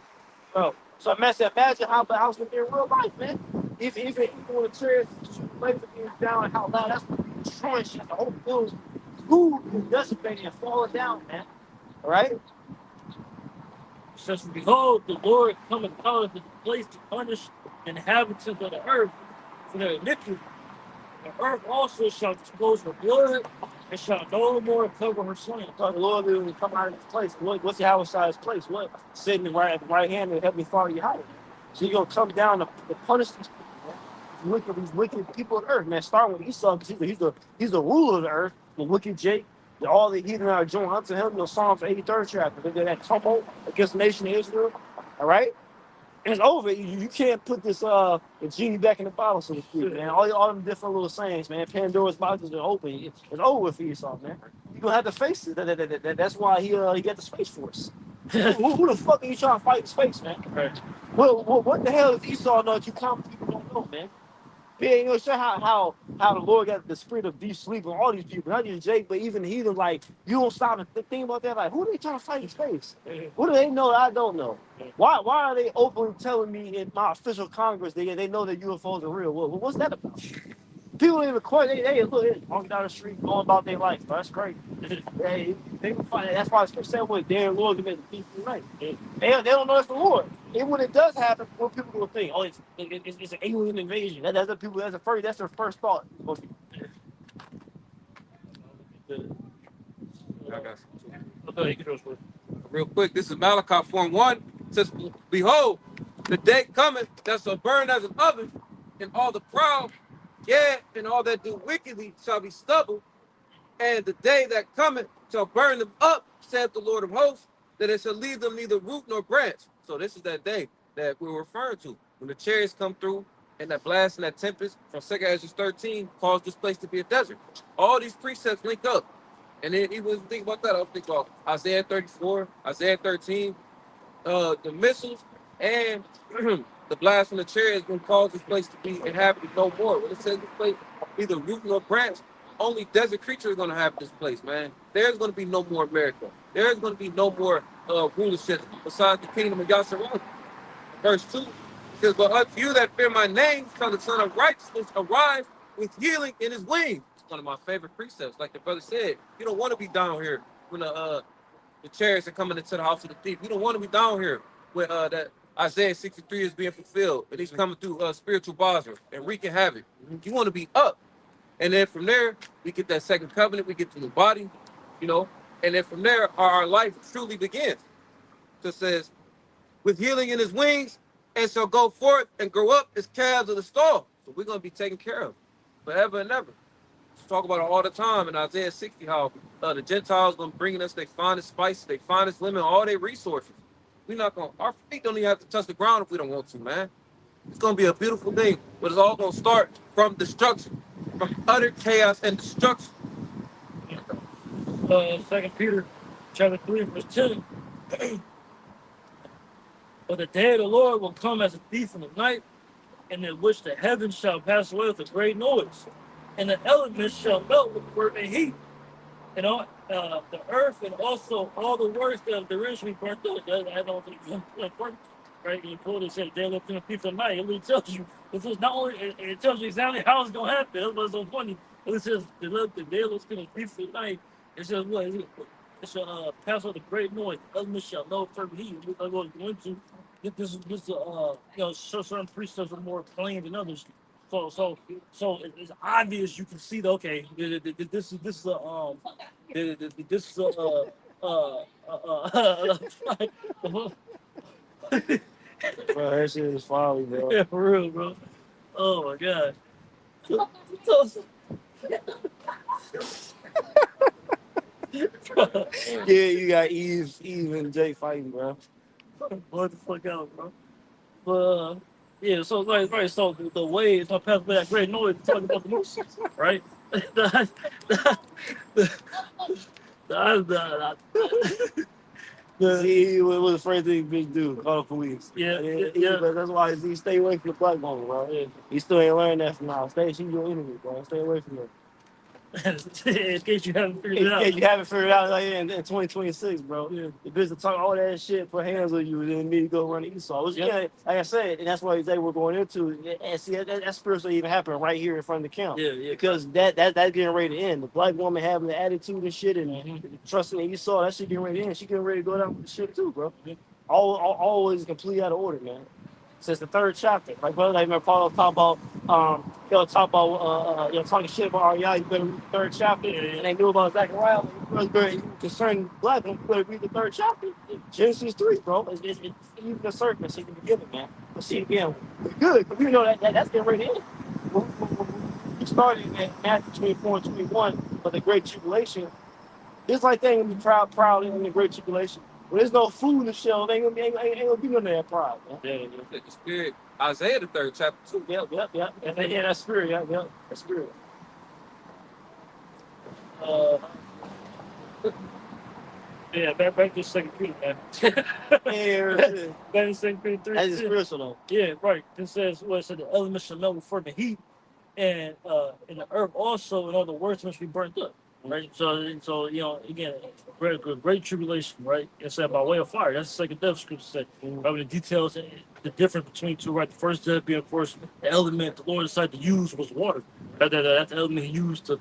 bro. So imagine how the house would be in real life, man. Even when the chairs shoot laser beams down, how loud that's gonna be destroying shit. The whole building, is dissipating and falling down, man. All right. It says, "Behold, the Lord cometh out of his place to punish the inhabitants of the earth for their iniquity. The earth also shall expose her blood, and shall no more cover her slain." So the Lord will come out of his place. What's the Howard's place? What? Sitting right at the right hand of the Heavenly Father Yahweh. So he's gonna come down to punish these people, man. These wicked people of the earth, man. Starting with Esau, because he's the ruler of the earth. The wicked Jake, all the heathen are joined unto him. Psalms 83rd chapter. Look at that tumult against the nation of Israel. All right. And it's over. You can't put this the genie back in the bottle, so to speak, man. All them different little sayings, man. Pandora's box has been open. It's over for Esau, man. You're gonna have to face it. That's why he got the Space Force. who the fuck are you trying to fight in space, man? Right. Well, what the hell does Esau know that you common people don't know, man? Yeah, you know, show how the Lord got the spirit of deep sleep on all these people, not just Jake, but even the heathen. Like, you don't stop and think about that. Like, who are they trying to fight in space? What do they know that I don't know? Why are they openly telling me in my official Congress they know that UFOs are real? What's that about? People don't even question. They look, they walking down the street, going about their life. Bro. That's crazy. They can find. That's why it's said with their Lord to make the people right. They don't know it's the Lord. And when it does happen, what people will think, oh, it's an alien invasion. That's what people. That's their first thought. Okay, you can do it. Real quick, this is Malachi 4:1. It says, "Behold, the day cometh that shall burn as an oven, and all the proud, yeah, and all that do wickedly shall be stubble. And the day that cometh shall burn them up, saith the Lord of hosts, that it shall leave them neither root nor branch." So this is that day that we're referring to. When the chariots come through and that blast and that tempest from 2 Ezra 13 caused this place to be a desert. All these precepts link up. And then even think about that, I'll think about Isaiah 34, Isaiah 13, the missiles and the blast from the chariot is going to cause this place to be inhabited no more. When it says this place, neither root nor branch, only desert creatures are going to have this place, man. There's going to be no more America. There's going to be no more rulership besides the kingdom of Yahshua. Verse 2 says, "But unto you that fear my name shall the Son of Righteousness arise with healing in his wings." It's one of my favorite precepts. Like the brother said, you don't want to be down here when the chariots are coming into the house of the thief. You don't want to be down here when that Isaiah 63 is being fulfilled and he's coming through spiritual Basra and wreaking havoc. You want to be up. And then from there, we get that second covenant, we get the new body, you know, and then from there, our life truly begins. So it says, "With healing in his wings, and shall go forth and grow up as calves of the stall." So we're going to be taken care of forever and ever. We talk about it all the time in Isaiah 60, how the Gentiles going to bring us their finest spices, their finest lemon, all their resources. We're not going to, our feet don't even have to touch the ground if we don't want to, man. It's going to be a beautiful thing, but it's all going to start from destruction, from utter chaos and destruction. 2 Peter chapter 3, verse 10. But the day of the Lord will come as a thief in the night, and in which the heavens shall pass away with a great noise, and the elements shall melt with fervent heat, and all the earth and also all the works that therein shall be burnt up. I don't think right? You pull this shit, they look in the thief of the night. It really tells you. This is not only it tells you exactly how it's gonna happen. That's what's so funny. It says the day looks in the thief of the night. It says what? It shall pass with a great noise. The elements shall melt with fervent heat. I'm going to go into. This certain precepts are more plain than others. So it's obvious. You can see that. Okay, this is this is Bro, that shit is folly, bro. yeah, for real, bro. Oh my god. So- Yeah, you got Eve and Jay fighting, bro. What the fuck out, bro? But yeah, so like right, so the way it's gonna pass by that great noise talking about the moose, right? the, See, what was the first thing bitch do? Call the police. Yeah, But yeah. that's why he stay away from the black woman, bro. Yeah. He still ain't learned that from now. She's your enemy, bro. Stay away from her. In case you haven't figured it Yeah, out. you haven't figured out like in 2026, bro. Yeah. The bitch to talk all that shit, put hands on you, and then me to go run the Esau. Which, Yep. yeah, like I said, and that's what they were going into. And see, that spiritually even happened right here in front of the camp. Yeah, yeah. Because that's getting ready to end. The black woman having the attitude and shit and Mhm. trusting in Esau, that shit getting ready to end. She getting ready to go down with the shit too, bro. Yeah. Always completely out of order, man. Since the third chapter, like brother, like Paul talk about, talking shit about Ariel. You better read the third chapter, Yeah. and they knew about Zechariah. Concerning black, you better read the third chapter, Genesis 3, bro. It's even the serpent in the beginning, man. But see again, we're good because we know that's getting ready to end. We started in Matthew 24 and 21, but the Great Tribulation. It's like they ain't gonna be proud in the Great Tribulation. When there's no food in the shelf, ain't gonna be none of that pride, man. Yeah. The spirit, Isaiah the 3rd chapter too. Yep. Yeah, that's spirit. Yep. That's spirit. Yeah, back to 2 Peter, man. Yeah, Back to 2 Peter 3. that is spiritual though. Yeah, right. It says the elements shall melt with fervent heat, and the earth also and all the works must be burnt up. Right. So again, great tribulation, right? It said by way of fire. That's the second death scripture said. Right, with the details, the difference between two, right? The first death being, of course, the element the Lord decided to use was water. That's the element he used to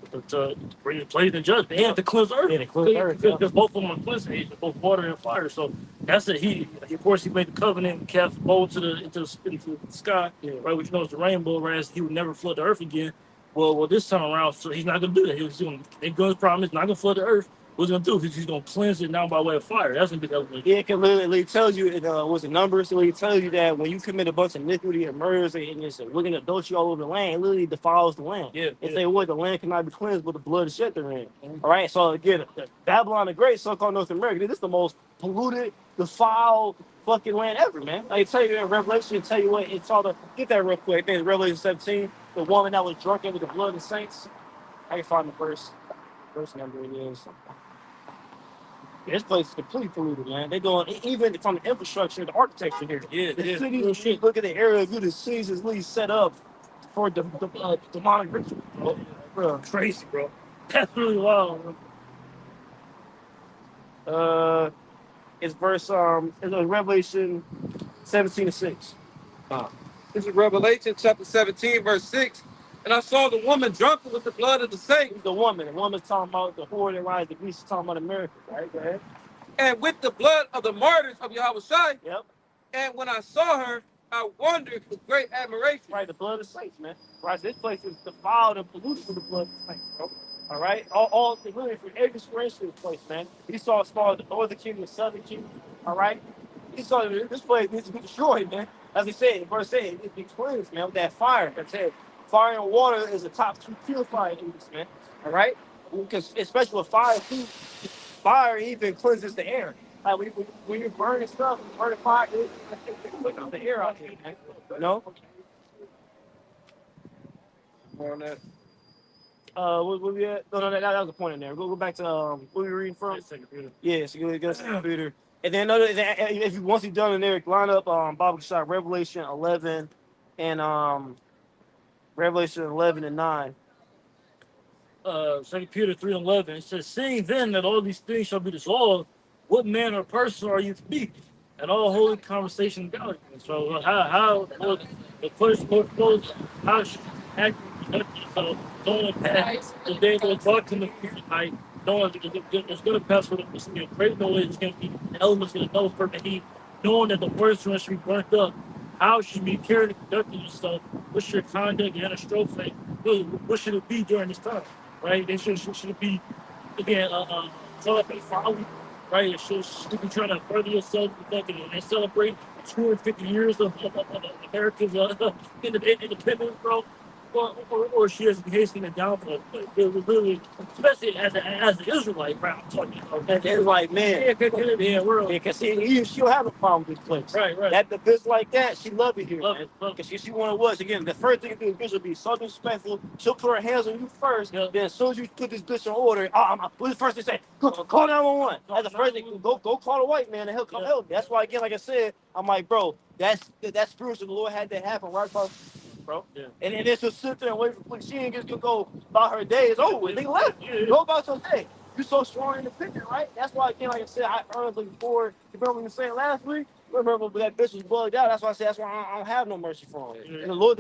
bring the place and judgment and to cleanse the earth. Yeah, to cleanse the earth, Because both of them are cleansing agents, both water and fire. So that's it. He of course he made the covenant and cast the bowl into the sky, right? Which knows the rainbow, right? He would never flood the earth again. Well, this time around, so he's not going to do that. He's going to God's promise, not going to flood the earth. What's he going to do? He's going to cleanse it now by way of fire. That's going to be the element. Yeah, it can literally tells you, what's the numbers? So it tells you that when you commit a bunch of iniquity and murders and it's wicked adultery all over the land, it literally defiles the land. Yeah. If they would, the land cannot be cleansed with the blood is shed therein. All right, so again, Babylon the Great, so-called North America, this is the most polluted, defiled fucking land ever, man. I tell you in Revelation, tell you what, it's all the, get that real quick. I think it's Revelation 17, the woman that was drunken with the blood of the saints. I can find the verse number it is. Yeah, this place is completely polluted, man. They're going even from the infrastructure, the architecture here. Yeah, The yeah. city, Real shit. look at the area, you just see it's really set up for the demonic ritual, bro. Crazy, bro. That's really wild, bro. It's verse it's Revelation 17:6. This is Revelation chapter 17, verse 6. And I saw the woman drunken with the blood of the saints, The woman's talking about the whore that rides the beast, talking about America, right? Go ahead. and with the blood of the martyrs of Yahushua. Yep. And when I saw her, I wondered with great admiration. Right, the blood of saints, man. Right, this place is defiled and polluted with the blood of saints, bro. All right, all really from every inspiration of this place, man. He saw as far as the northern kingdom, the southern kingdom. All right, he saw that this place needs to be destroyed, man. As he said, verse 8, it be cleansed, man, with that fire. That said, fire and water is the top two purifying agents, man. All right, because especially with fire, too, fire even cleanses the air. Like when you're burning stuff, burning fire, it puts the air out here, man. You know. More on that. What we at? No, that was the point in there. Go back to what we were reading from. Second Peter. Yeah, so go to computer. And then if you once you're done in there, line up Bible shot Revelation 11 and Revelation 11 and 9. 2 Peter 3:11. It says, "Seeing then that all these things shall be dissolved, what man or person are you to be? And all holy conversation and godliness." So well, the question goes, how should you act conduct yourself, knowing that the day they'll talk to the night, knowing that it's going to pass for the great knowledge, it's going to be the elements going to know for the heat, knowing that the words should be burnt up. How should you be carrying and conducting yourself? What's your conduct and a stroke thing? What should it be during this time? Right? They should be again celebrate folly, right? It should be trying to further yourself and celebrate 250 years of America's independence, bro. Or she is hastening it down for it was literally, especially as an Israelite, bro. I'm talking about And it's like, man, we're because she don't have a problem with this place. right. That the bitch like that, she love it here, Love man. it, love it. Because she wanna watch again. The first thing to do, bitch will be so disrespectful. She'll put her hands on you first. Yeah. Then as soon as you put this bitch in order, what's the first thing to say? Call 911. That's the first thing. Go call the white man and he'll come help you. That's why again, like I said, I'm like, bro, that's spiritual. The Lord had that happen right across, bro. Yeah. And then just sit there and wait for police. She ain't just gonna go about her day. It's over with. They left. Go about your day. You're so strong and independent, right? That's why again, like I said, I earned looking forward. You remember we were saying last week? Remember when that bitch was bugged out? That's why I said that's why I don't have no mercy for him. And the Lord,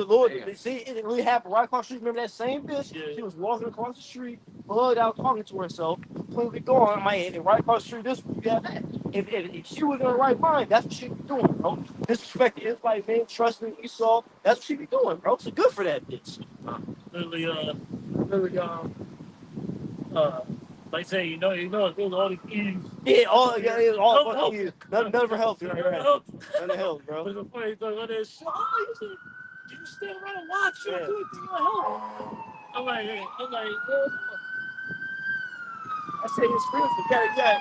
see, it really happened right across the street. Remember that same bitch? Yeah. She was walking across the street, bugged out, talking to herself, completely gone. I'm like, and right across the street, this we got that. If she was in her right mind, that's what she be doing, bro. Disrespect the Israelite man, trusting Esau, that's what she be doing, bro. So good for that bitch. Literally, like say, you know, there's all these issues. Yeah, all No, fucking you. None of her health, right? None of health, bro. But the funny thing about that shit, you stand around and watch you Yeah. do it to your health. I'm like, well, I say it's spiritual. Yeah.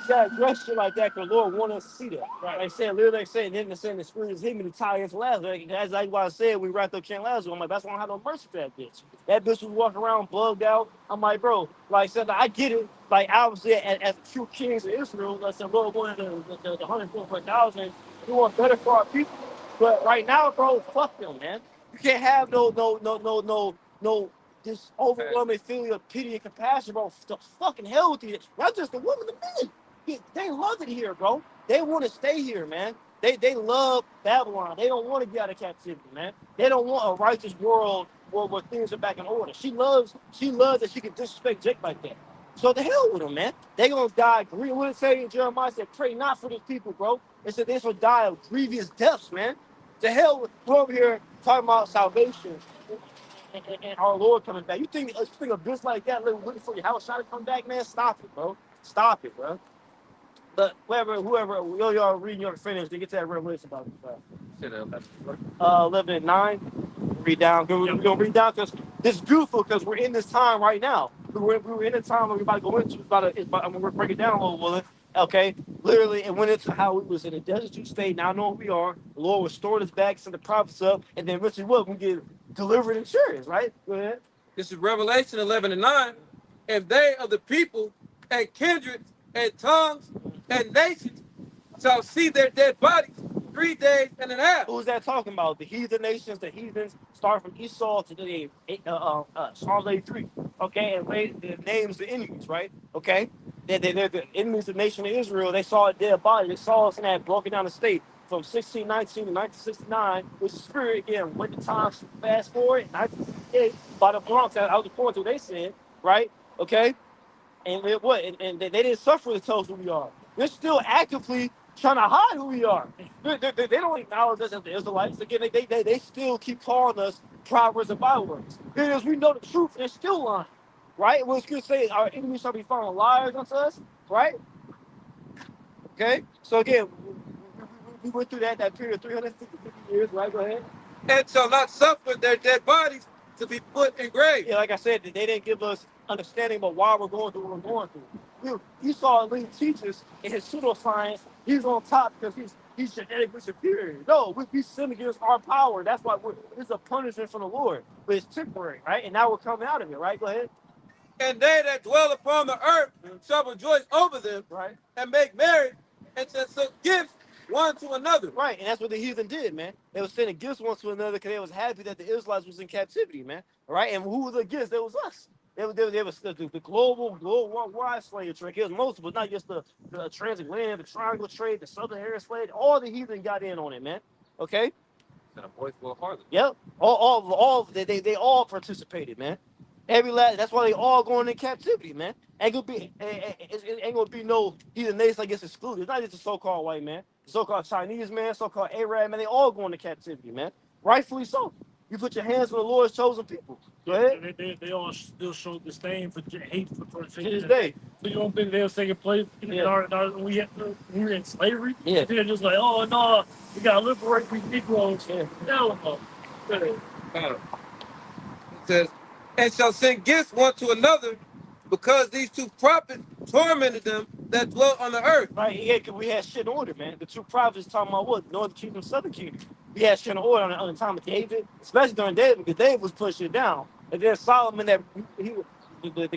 You gotta address shit like that because the Lord wants us to see that. Right. Like saying, literally saying, him and saying the spirit is him and the tie into Lazarus. Like, that's like why I said we wrapped up King Lazarus. I'm like, that's why I don't have no mercy for that bitch. That bitch was walking around bugged out. I'm like, bro, like I said, I get it. Like obviously, as true kings of Israel, I said, Lord, going to the 144,000, we want better for our people. But right now, bro, fuck them, man. You can't have no this overwhelming feeling of pity and compassion, bro. The fucking hell with you. Not just the women, the men. They love it here, bro. They want to stay here, man. They love Babylon. They don't want to get out of captivity, man. They don't want a righteous world where things are back in order. She loves that she can disrespect Jake like that. So the hell with them, man. They gonna die. What it say in Jeremiah said, pray not for these people, bro. It said they will die of grievous deaths, man. The hell, we're over here talking about salvation and our Lord coming back. You think a bitch like that looking for your house trying to come back, man? Stop it, bro. Stop it, bro. But whoever, y'all reading your finish, they get to that revelation about this. 11 and 9. Read down. We're gonna read down because this is beautiful because we're in this time right now. We're in a time we're about to go into. I'm gonna break it down a little, Willie. Okay, literally, it went into how we was in a destitute state. Now knowing who we are, the Lord restored us back, sent the prophets up, and then eventually what? We get delivered and serious, right? Go ahead. This is Revelation 11 and 9. If they of the people and kindreds and tongues and nations shall see their dead bodies 3 days and a half. Who's that talking about? The heathen nations, the heathens, starting from Esau to the Psalms 83. Okay, and the names the enemies, right? Okay, they're the enemies of the nation of Israel. They saw a dead body. They saw us in that broken down the state from 1619 to 1969, which is spirit again. When the times fast forward, 1968, by the Bronx, I was according to what they said, right? Okay, and what? And they didn't suffer to tell us who we are. They're still actively trying to hide who we are. They don't acknowledge us as the Israelites. Again, they still keep calling us proverbs and bywords. Because we know the truth, they're still lying, right? What it's going to say, our enemies shall be found liars unto us, right? Okay, so again, we went through that period of 350 years, right? Go ahead. And shall not suffer their dead bodies to be put in graves. Yeah, like I said, they didn't give us understanding about why we're going through what we're going through. Esau lead teachers in his pseudoscience, he's on top because he's genetically superior. No, we sin against our power. That's why it's a punishment from the Lord, but it's temporary, right? And now we're coming out of it, right? Go ahead. And they that dwell upon the earth shall rejoice over them, right? And make merry, and shall send gifts one to another. Right, and that's what the heathen did, man. They were sending gifts one to another because they was happy that the Israelites was in captivity, man. Right, and who was the gifts? It was us. They was the global worldwide slave trade. It was multiple, not just the transatlantic, the triangle trade, the southern hemisphere slave. All the heathen got in on it, man. Okay. And a voice will hardly. Yep. They all participated, man. Every last. That's why they all going in captivity, man. Ain't gonna be no heathen nation that gets excluded. It's not just the so-called white man, the so-called Chinese man, so-called Arab man. They all going to captivity, man. Rightfully so. You put your hands on the Lord's chosen people. Go ahead. They all still show disdain for hate for to this day. So you don't think they'll take a place in we were in slavery? Yeah. They're just like, oh no, we gotta liberate these Negroes. Yeah. No. It says, and shall send gifts one to another, because these two prophets tormented them that dwell on the earth. Right, yeah, because we had shit in order, man. The two prophets talking about what? Northern kingdom, southern kingdom. We had shit in order on the time of David, especially during David, because David was pushing it down. And then Solomon, the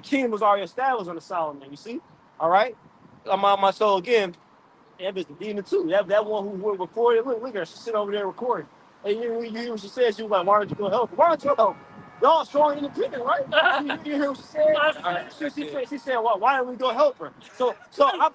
king was already established under Solomon, you see? All right? My soul again, that was the demon too. That one who would record it, look at her, she's sitting over there recording. And you hear what she said, she was like, why don't you go help her? Why don't you help her? Y'all strong independent, right? You hear what she said? She said, well, why don't we go help her? So I'm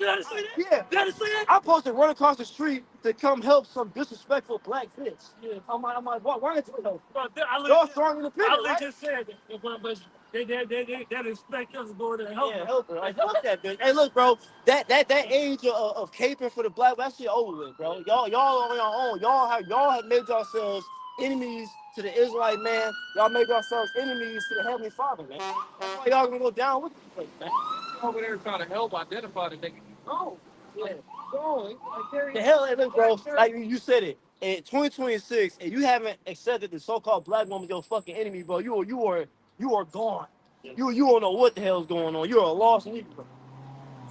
supposed to run across the street to come help some disrespectful black bitch. Yeah. I'm like, why don't you help her? Y'all strong independent, right? just said that, but they expect us to go there and help her. Help her. Like, fuck that bitch. Hey, look, bro, that age of caping for the black, that shit over with, bro. Y'all on your own. Y'all have made yourselves enemies to the Israelite man. Y'all made yourselves enemies to the Heavenly Father, man. That's why y'all gonna go down with the place, man. Over there trying to help identify the nigga. Oh, yeah. The hell, look, bro. Like you said it. In 2026, and you haven't accepted the so-called black woman your fucking enemy, bro, you are gone. You don't know what the hell's going on. You're a lost Negro.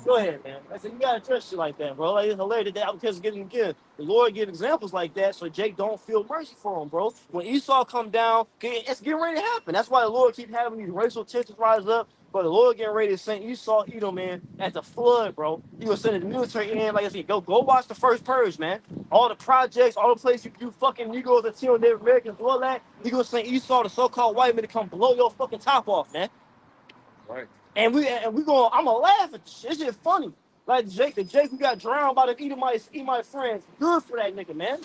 Go ahead, man. I said you gotta trust you like that, bro. Like, it's hilarious that because again, the Lord give examples like that, so Jake don't feel mercy for him, bro. When Esau come down, it's getting ready to happen. That's why the Lord keep having these racial tensions rise up. But the Lord getting ready to send Esau, Edom, man, at the flood, bro. He was sending the military in, like I said, go watch the first purge, man. All the projects, all the places you fucking Negroes until Native Americans do all that. He gonna send Esau, the so-called white man, to come blow your fucking top off, man. Right. And we going, I'm gonna laugh at this shit. It's just funny. Like the Jake who got drowned by the Edomite friends. Good for that nigga, man.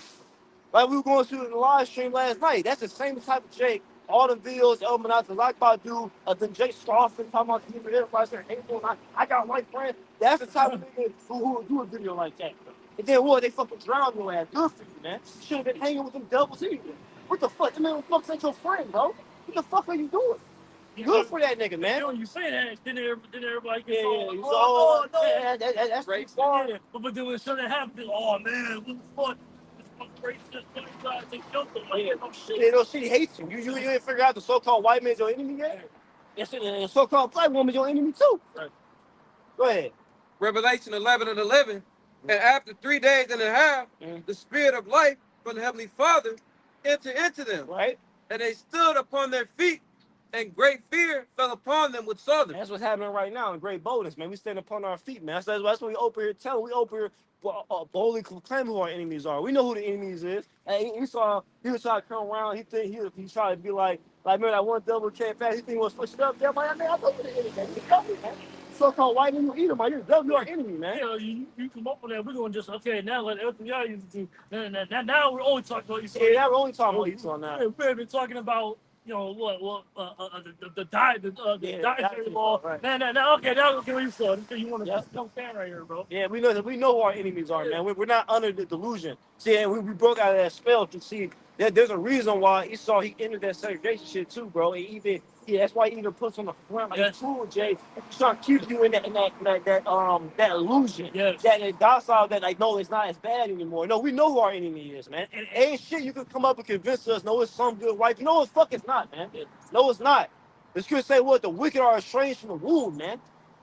Like we were going through the live stream last night. That's the same type of Jake. All the videos, El Manata, like Badu, then Jake scoffing, talking about the Hebrew Enterprise, hateful. I got white friends. That's the type of nigga who would do a video like that. And then what? They fucking drowned your ass. Good for you, man. You should have been hanging with them devils anyway. What the fuck? The man, what the fuck ain't your friend, bro? What the fuck are you doing? Good for that nigga, man. You know, you say that, then everybody gets that's right. Yeah. But then when something happens, oh man, what the fuck? Racist, they killed them. Like, no shit. Yeah, no shit, he hates you. You ain't figure out the so-called white man's your enemy yet? Yes, the so-called black woman's your enemy too. Right. Go ahead. Revelation 11:11. And after 3 days and a half, the spirit of life from the Heavenly Father entered into them. Right. And they stood upon their feet, and great fear fell upon them which saw them. That's what's happening right now in great boldness, man. We stand upon our feet, man. That's what we open here telling. We open here boldly proclaim who our enemies are. We know who the enemies is. And he was trying to come around. He tried to be like remember that one double came fast. He think he was pushing up there. Man, I know who the enemy is. So-called white man, you eat him. You're our enemy, man. Yeah, you come up with that. We're going to just, okay, now let everything y'all used to do. Now we're only talking about Esau. Yeah, now we're only talking about Esau now. We've been talking about, you know, the dietary law. Right. Now, okay, now what you saw. You want to come stand right here, bro. Yeah, we know who our enemies are, man. We're not under the delusion. See, we broke out of that spell to see that there's a reason why Esau, he entered that segregation shit too, bro. And that's why he even puts on the front like tool, Jay. He's trying to keep you in that illusion. Yes. That docile that like, no, it's not as bad anymore. No, we know who our enemy is, man. And ain't shit you can come up and convince us, no, it's some good wife. No, it's fuck it's not, man. No, it's not. The scripture say what? The wicked are estranged from the womb, man.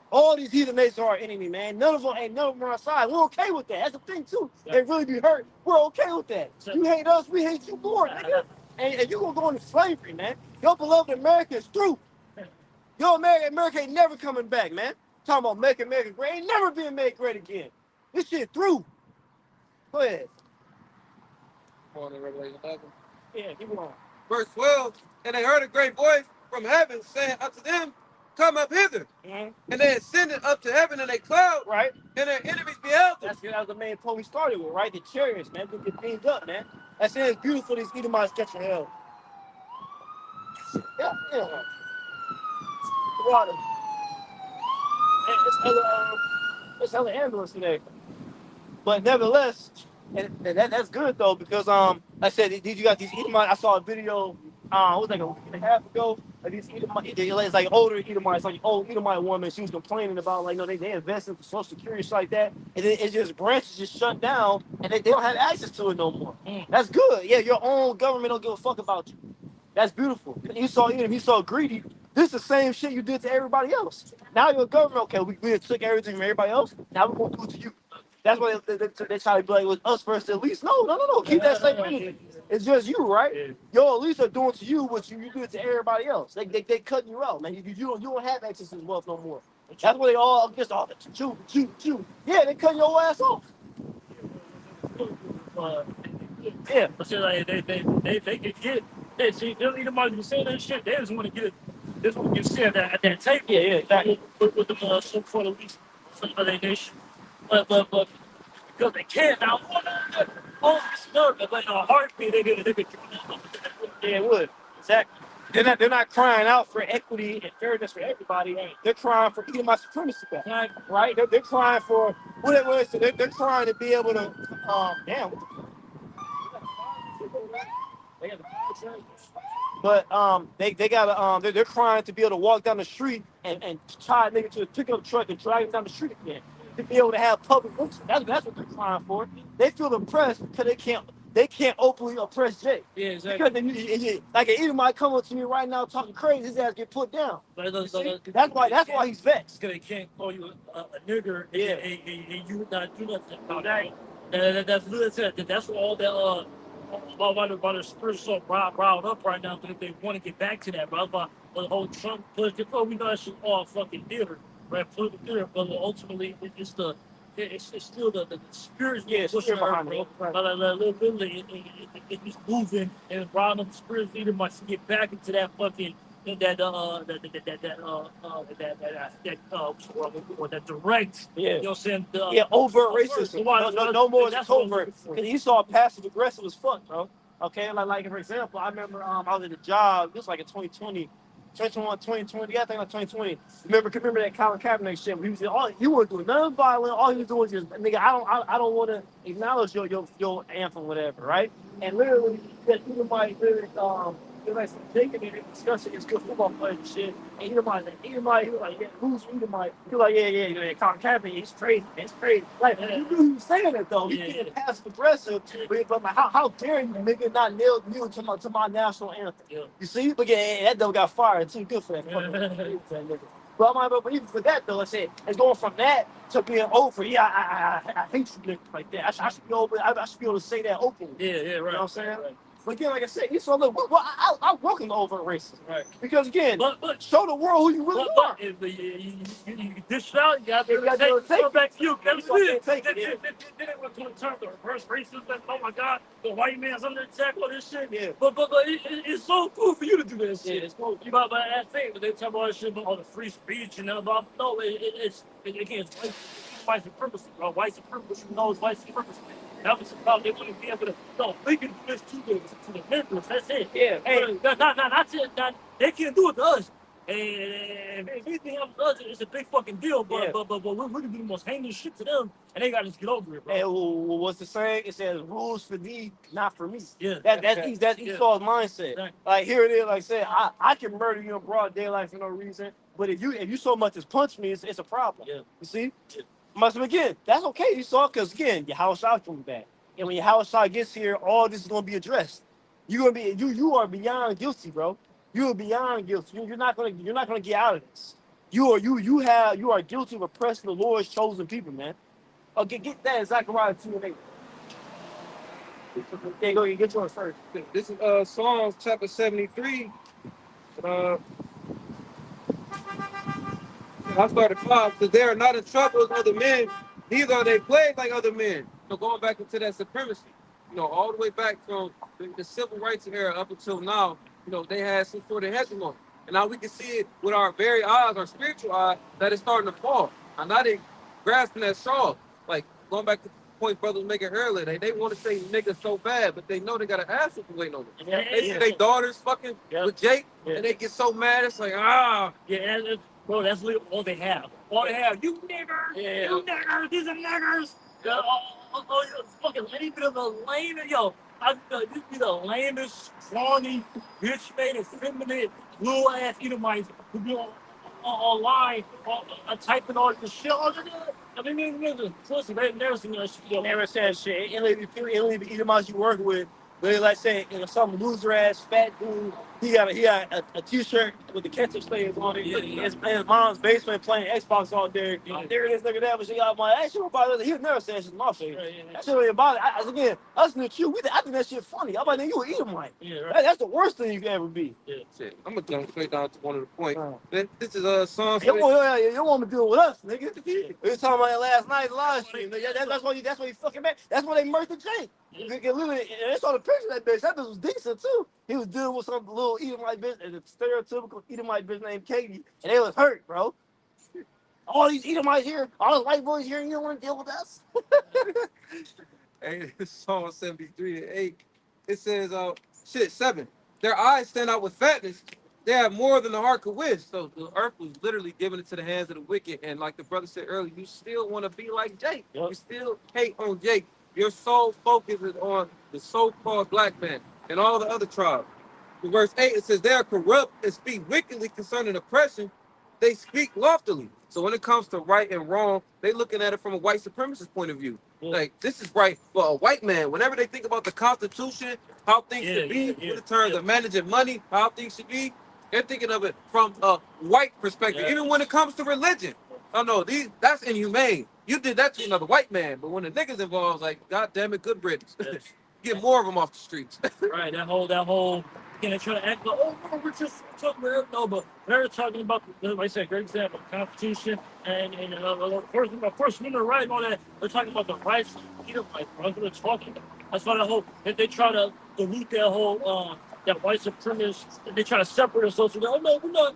All these heathen nations are our enemy, man. None of them on our side. We're okay with that. That's the thing too. They really be hurt. We're okay with that. You hate us, we hate you more, nigga. And you gonna go into slavery, man. Your beloved America is through. Your America ain't never coming back, man. Talking about make America great, ain't never being made great again. This shit through. Go ahead. On in Revelation 11. Yeah, keep going. Verse 12, and they heard a great voice from heaven saying unto them, come up hither. Mm-hmm. And they ascended up to heaven in a cloud, Right? and their enemies beheld them. That was the main point we started with, right? The chariots, man. We get cleaned up, man. That's it. It's beautiful. These Edomites catching hell. Yeah. Water. It's hella ambulance today. But nevertheless, and that's good though, because like I said, you got these Edomites. I saw a video, it was like a week and a half ago. Like these Edomites, it's like older Edomites, like an old Edomite woman. She was complaining about like, they invest into Social Security shit like that, and then it's just branches just shut down, and they don't have access to it no more. That's good. Yeah, your own government don't give a fuck about you. That's beautiful. You saw Edom, he saw greedy. This is the same shit you did to everybody else. Now your government, okay, we took everything from everybody else. Now we're gonna do it to you. That's why they try to be like, it was us versus at least. No. Keep that same thing. It's just you, right? Yo, at least are doing to you what you do to everybody else. They cutting you out, man. You don't have access to wealth no more. That's why they all against all the chew. Yeah, they cutting your ass off. Yeah, but see, like they could get. They see, they don't even mind you saying that shit. They just want to get. They just want to get shit at that table. Yeah, exactly. With the so-called elite of their nation. But because they can't now. All this nerve, but in a heartbeat, they could. Yeah, it would. Exactly. They're not crying out for equity and fairness for everybody. Right. They're crying for Edomite supremacy back. Right? They're crying for what it was. They're crying to be able to damn. They got the but they gotta they're crying to be able to walk down the street and tie a nigga to a pickup truck and drag him down the street again. To be able to have public works. That's what they're crying for. They feel oppressed because they can't openly oppress Jay. Yeah, exactly. Because like an Edomite come up to me right now talking crazy, his ass get put down. That's why he's vexed. Because they can't call you a nigger and you not do nothing about that. That's literally that's what all that why the spirits so riled up right now, because they want to get back to that, bro. About the whole Trump political, we know that shit all fucking theater, right? Political theater, but ultimately it's still the spirits pushing her, bro. Right. But little bit it's moving and riled up the spirits either much to get back into that fucking that direct, you know what I'm saying? Overt racism. No more than covert. Because you saw passive aggressive as fuck, bro. Okay, like for example, I remember I was at a job, this was like in 2020. 2020, yeah, I think like 2020. Remember that Colin Kaepernick shit? He wasn't doing nothing violent. All he was doing was just, nigga, I don't want to acknowledge your anthem, whatever, right? And literally, that Edomite literally, they're like taking it and discussing his good football player and shit. And Edomite, he was like, yeah, who's Edomite? He was like, yeah, Colin Kaepernick, he's crazy, man, it's crazy. Like, you knew he was saying it though. He getting passive aggressive, but like, how dare you, nigga, not nail you to my national anthem? Yeah. You see? But yeah, that though got fired too. Good for that fucking but even for that though, I said it's going from that to being over. Yeah, I hate you niggas like that. I should be able to say that openly. Yeah, right. You know what I'm saying? Right. But again, like I said, I welcome over racism. Right. Because again, but show the world who you really are. If you dish it out, you got to take it back to you. Then it went to a term of reverse racism. Oh my God, the white man's under attack, all this shit. Yeah. But it's so cool for you to do that shit. Yeah, it's cool. But that thing, they talk about shit about all the free speech and all. No, it's white supremacy, bro. White supremacy knows white supremacy. That was the problem. They wouldn't be able to. No, they can do this to the members. That's it. Yeah. Hey, not it. They can't do it to us. And if anything happens to us, it's a big fucking deal. But we're gonna do the most heinous shit to them, and they gotta just get over it, bro. Hey, what's the saying? It says rules for thee, not for me. Yeah. That's Esau's mindset. Exactly. Like here it is. Like I said, I can murder you in broad daylight for no reason. But if you so much as punch me, it's a problem. Yeah. You see? Yeah. But again, that's okay, Esau, because again, your house shot coming back. And when your house shot gets here, all this is gonna be addressed. You are beyond guilty, bro. You are beyond guilty. You're not gonna get out of this. You are guilty of oppressing the Lord's chosen people, man. Okay, get that in Zechariah 2:8. Okay, go ahead, get yours first. This is Psalms chapter 73. Uh, I started 5 because they are not in trouble as other men, neither are they plagued like other men. So going back into that supremacy, all the way back from the civil rights era up until now, they had some sort of hegemony. And now we can see it with our very eyes, our spiritual eye, that it's starting to fall. And now they grasping that straw. Like going back to the point brothers making earlier, they want to say nigga so bad, but they know they got an ass waiting on them. They see their daughters fucking with Jake, and they get so mad. It's like, Yeah, bro, that's literally all they have. All they have, you niggers, you niggers, these are niggers. It's fucking any bit of a lame, this be the lamest, scrawny, bitch made, effeminate, little ass Edomites who be online, typing all this shit. I mean, niggas, pussy, they've never seen that shit. Never said shit. It only be Edomites you work with. But like say, some loser ass fat dude, he got a t-shirt with the ketchup stains on it. His mom's basement playing Xbox all day. There it is, look at that. But she got my that shit about it. He never said shit my face. That shit ain't about it. Again, us and you, I think that shit funny. I'm like, you an Edomite. That's the worst thing you can ever be. shit. I'm gonna jump straight down to one of the points. This is Psalms. You don't want to deal with us, nigga. We was talking about it last night live stream. That's why you fucking mad. That's why they murdered Jake. Literally, and they saw the picture of that bitch. That bitch was decent too. He was dealing with some little Edomite bitch, and a stereotypical Edomite bitch named Katie, and they was hurt, bro. All these Edomites here, all the white boys here, and you don't want to deal with us. Hey, Psalm 73:8. It says, 7. Their eyes stand out with fatness. They have more than the heart could wish. So the earth was literally given into the hands of the wicked. And like the brother said earlier, you still want to be like Jake. You still hate on Jake. Your sole focus is on the so-called black man and all the other tribes. In verse 8, it says, they are corrupt and speak wickedly concerning oppression. They speak loftily. So when it comes to right and wrong, they looking at it from a white supremacist point of view. Like, this is right for a white man. Whenever they think about the Constitution, how things should be, in terms of managing money, how things should be, they're thinking of it from a white perspective. Even when it comes to religion. Oh no, that's inhumane. You did that to another white man. But when the niggas involved, like, God damn it, good riddance. Get more of them off the streets. Right, that whole, they try to act like, oh no, we're just talking about no, but they're talking about, like I said, great example, Constitution, and first when they're writing all that, they're talking about the rights of Edomites, bro. That's what they're talking about. That's why they try to dilute that whole, that white supremacist, they try to separate themselves from that. Oh no, we're not.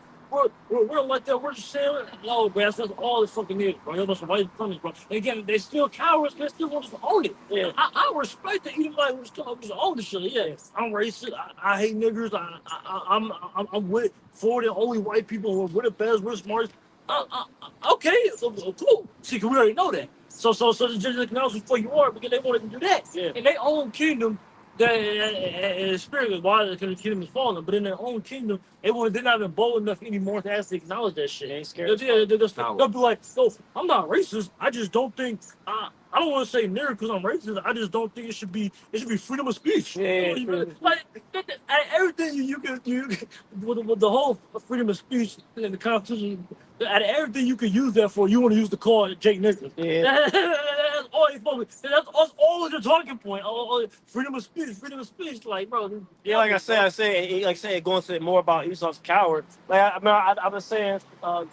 We're like that. We're just saying, no, bro. That's all it fucking is, bro. You're some white supremacists, bro. And again, they still cowards. They still want us to own it. Yeah. I respect that. Even like we still just own the shit. Yeah, I'm racist. I hate niggers. I'm with for the only white people who are with the best, with the smartest. Okay, so cool. See, we already know that. So the judge acknowledges before you are because they wanted to do that. Yeah. In their own kingdom. The spirit is why the kingdom is falling, but in their own kingdom, they're not even bold enough anymore to actually acknowledge that shit. They ain't scared. They'll be like, "No, I'm not racist. I just don't think I don't want to say nigger because I'm racist. I just don't think it should be freedom of speech." Yeah, like everything you can with the whole freedom of speech and the Constitution. Out of everything you could use that for, you want to use the call Jake Nichols. Yeah. That's all the talking point. Freedom of speech. Like, bro. Yeah, like I said, going to more about Esau's coward. Like, I've been saying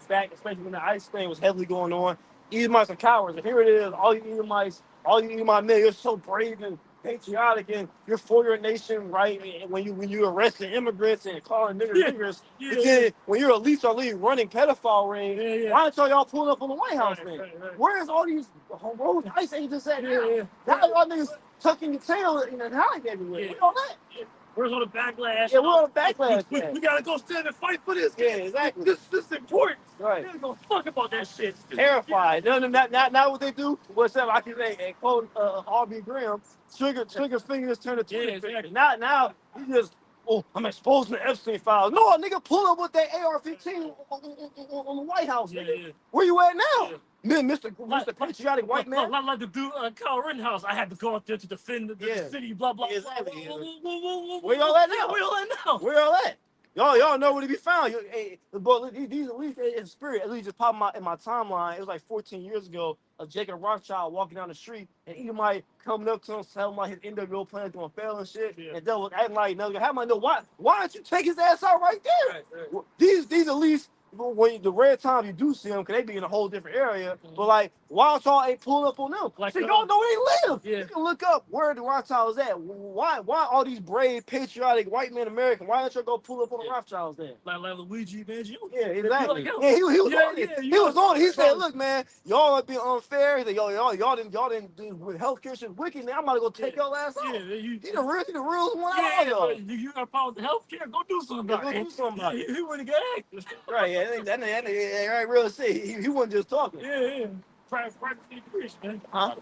back, especially when the ICE thing was heavily going on. Edomites are cowards, and here it is. All you Edomite men, you're so brave and patriotic, and you're for your nation, right? And when you arresting immigrants and calling niggers, but then when you're elites are leading running pedophile ring, why don't y'all pulling up on the White House thing? Where's all these road ICE agents at here? Now y'all niggas tucking your tail and hiding everywhere. We all that. Where's all the backlash? Yeah, we're on the backlash. We gotta go stand and fight for this. Yeah, exactly. This is important. Right. They don't give a fuck about that shit. Terrified. Now what they do? What's up? I can say, and quote R.B. Graham, trigger fingers turn to Twitter fingers. Now you just, I'm exposing the Epstein files. No, nigga, pull up with that AR-15 on the White House. Nigga. Where you at now? Mr. Patriotic white man. Like the dude Kyle Rittenhouse, I had to go out there to defend the city, blah, blah, exactly. blah. Where y'all at now? Where y'all at now? Where y'all at? Y'all know where to be found. Hey, but these at least in spirit, at least just popped in my timeline. It was like 14 years ago. Jacob Rothschild walking down the street, and Edomite coming up to him, telling him like his NWO plan doing fail and shit. Yeah. And Devil was acting like another guy. How am I know why? Why don't you take his ass out right there? Right. These at least when the rare time you do see them, because they be in a whole different area. But like, why don't y'all ain't pulling up on them? Like, So y'all know where they live. Yeah. You can look up where the Rothschilds at. Why all these brave, patriotic white men American? Why don't you go pull up on the Rothschilds then? Like Luigi, man, you. Yeah, exactly. Like, Yeah, he was yeah, on it. yeah, He yeah. was on it. He said, "Look, man, y'all are being unfair. He said, y'all didn't do with healthcare shit wicked. Man, I'm about to go take y'all ass out. Yeah, you. He the real one out Yeah, of y'all. but you got a problem with healthcare? Go do something about Go it. do something about it. He wouldn't get active. Right? Yeah, that ain't real shit. He wasn't just talking. Yeah. Practically preach, man. Huh?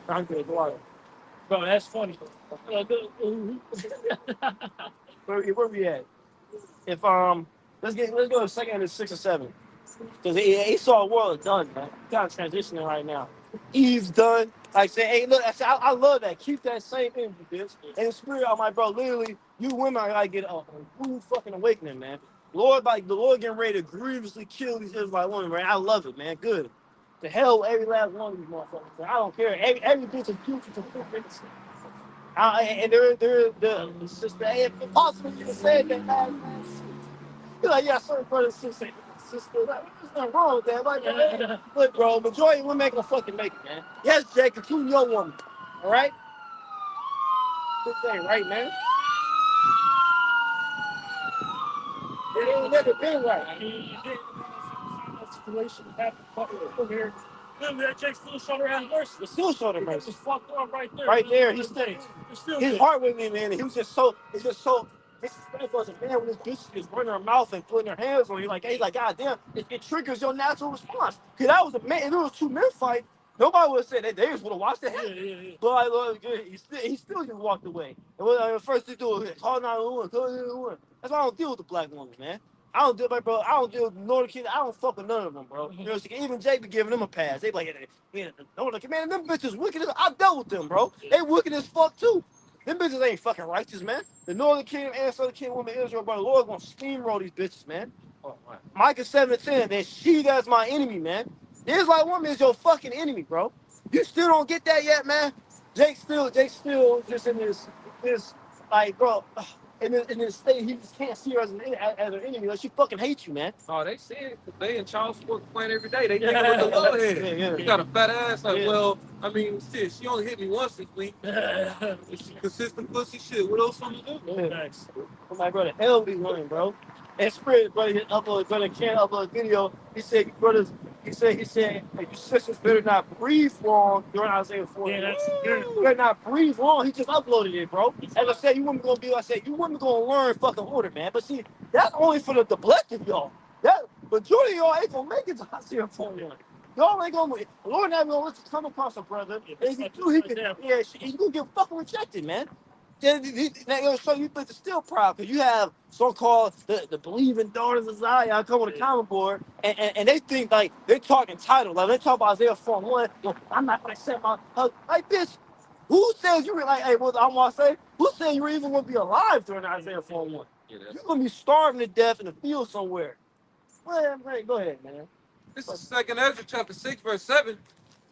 I'm good. Water. Bro, that's funny. Where we at? If let's go to second and 6 or 7. Because Esau world done, man. Kind of transitioning right now. Eve's done. Like I said, hey, look, I love that. Keep that same energy, bitch. And the spirit of my bro, literally, you women are gotta get a rude fucking awakening, man. The Lord getting ready to grievously kill these Israelite women, man. I love it, man. Good. The hell with every last one of these motherfuckers. Man. I don't care. Every bitch is beautiful to bitch. And they're the sister. Hey, if possible, you can say that, man. You're like, yeah, certain brothers and sisters. Like, there's nothing wrong with that. Like, man, look, bro, majority of women ain't gonna fucking make it, man. Yes, Jake, including your woman. All right? This ain't right, man. It ain't never been right. I mean, you did that situation happened fucking over here. Remember that Jake still showed her ass mercy. The still showed him It mercy. was fucked up right there. Right there, he still, his good. heart went in, man. He was just so, it's just so disrespectful as a man when this bitch is running her mouth and putting her hands on you. Like, hey, like, goddamn, it triggers your natural response. Because that was a man, if it was two men fight, nobody would have said that. They just would have watched it happen. Yeah. But like, look, he still just walked away. And what the first thing to do was call 911, call 911. That's why I don't deal with the black woman, man. I don't deal with Northern kids. I don't fuck with none of them, bro. You know, even Jake be giving them a pass. They be like, Northern, man, them bitches wicked as I dealt with them, bro. They wicked as fuck too. Them bitches ain't fucking righteous, man. The Northern Kingdom and Southern Kingdom women of Israel, bro, the Lord gonna steamroll these bitches, man. Oh, right. Micah 7:10, and she that's my enemy, man. The Israelite woman is your fucking enemy, bro. You still don't get that yet, man. Jake still just in this like, bro. In this state, he just can't see her as an enemy. Like, she fucking hates you, man. Oh, they see it. They in child support playing every day. They think with the low head. Yeah. You got a fat ass. Like, well, I mean, shit, she only hit me once this week. It's consistent pussy shit. What else am I doing? Thanks. I'm like, bro, the hell we running, bro. And Spirit, brother, can't upload a video. He said, brothers, he said, hey, you sisters better not breathe wrong during Isaiah 40. Yeah, that's You better not breathe wrong. He just uploaded it, bro. As I said, you women gonna be, you women gonna learn fucking order, man. But see, that's only for the blessed of y'all. That majority of y'all ain't gonna make it to Isaiah 41. Y'all ain't gonna, the Lord not gonna let you come across a brother. And if you do, he can, you gonna get fucking rejected, man. They'll show you, but it's still proud because you have so-called the believing daughters of Zion come on the comment board, and they think like they're talking title, like they talk about Isaiah 41. I'm not gonna accept my husband. Like, bitch, who says you were like? Hey, what I'm gonna say? Who said you were even gonna be alive during Isaiah 41? You're gonna be starving to death in the field somewhere. Well, go ahead, man. This is 2nd Ezra chapter 6, verse 7.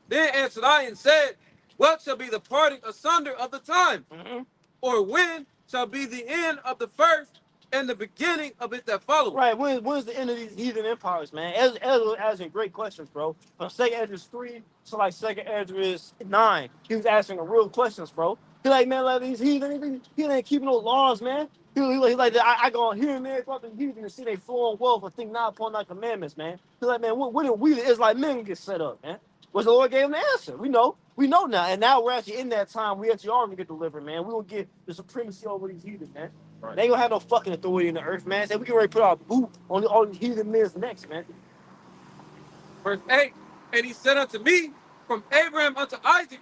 Then answered I and said, what shall be the parting asunder of the time? Mm-hmm. Or when shall be the end of the first and the beginning of it that follows? Right. When's the end of these heathen empires, man? Ezra asking great questions, bro. From 2nd Ezra 3 to like 2nd Ezra 9, he was asking the real questions, bro. He like, man, like these heathen, he ain't keeping no laws, man. He like, I go on here and there throughout the heathen and see they flowing wealth and think not upon thy commandments, man. He like, man, when did we the Israelite men get set up, man? Was the Lord gave him the answer. We know now. And now we're actually in that time. We actually are gonna get delivered, man. We will get the supremacy over these heathen, man. Right. They ain't gonna have no fucking authority in the earth, man. So we can already put our boot on all these heathen men's necks, man. Verse 8, and he said unto me, from Abraham unto Isaac,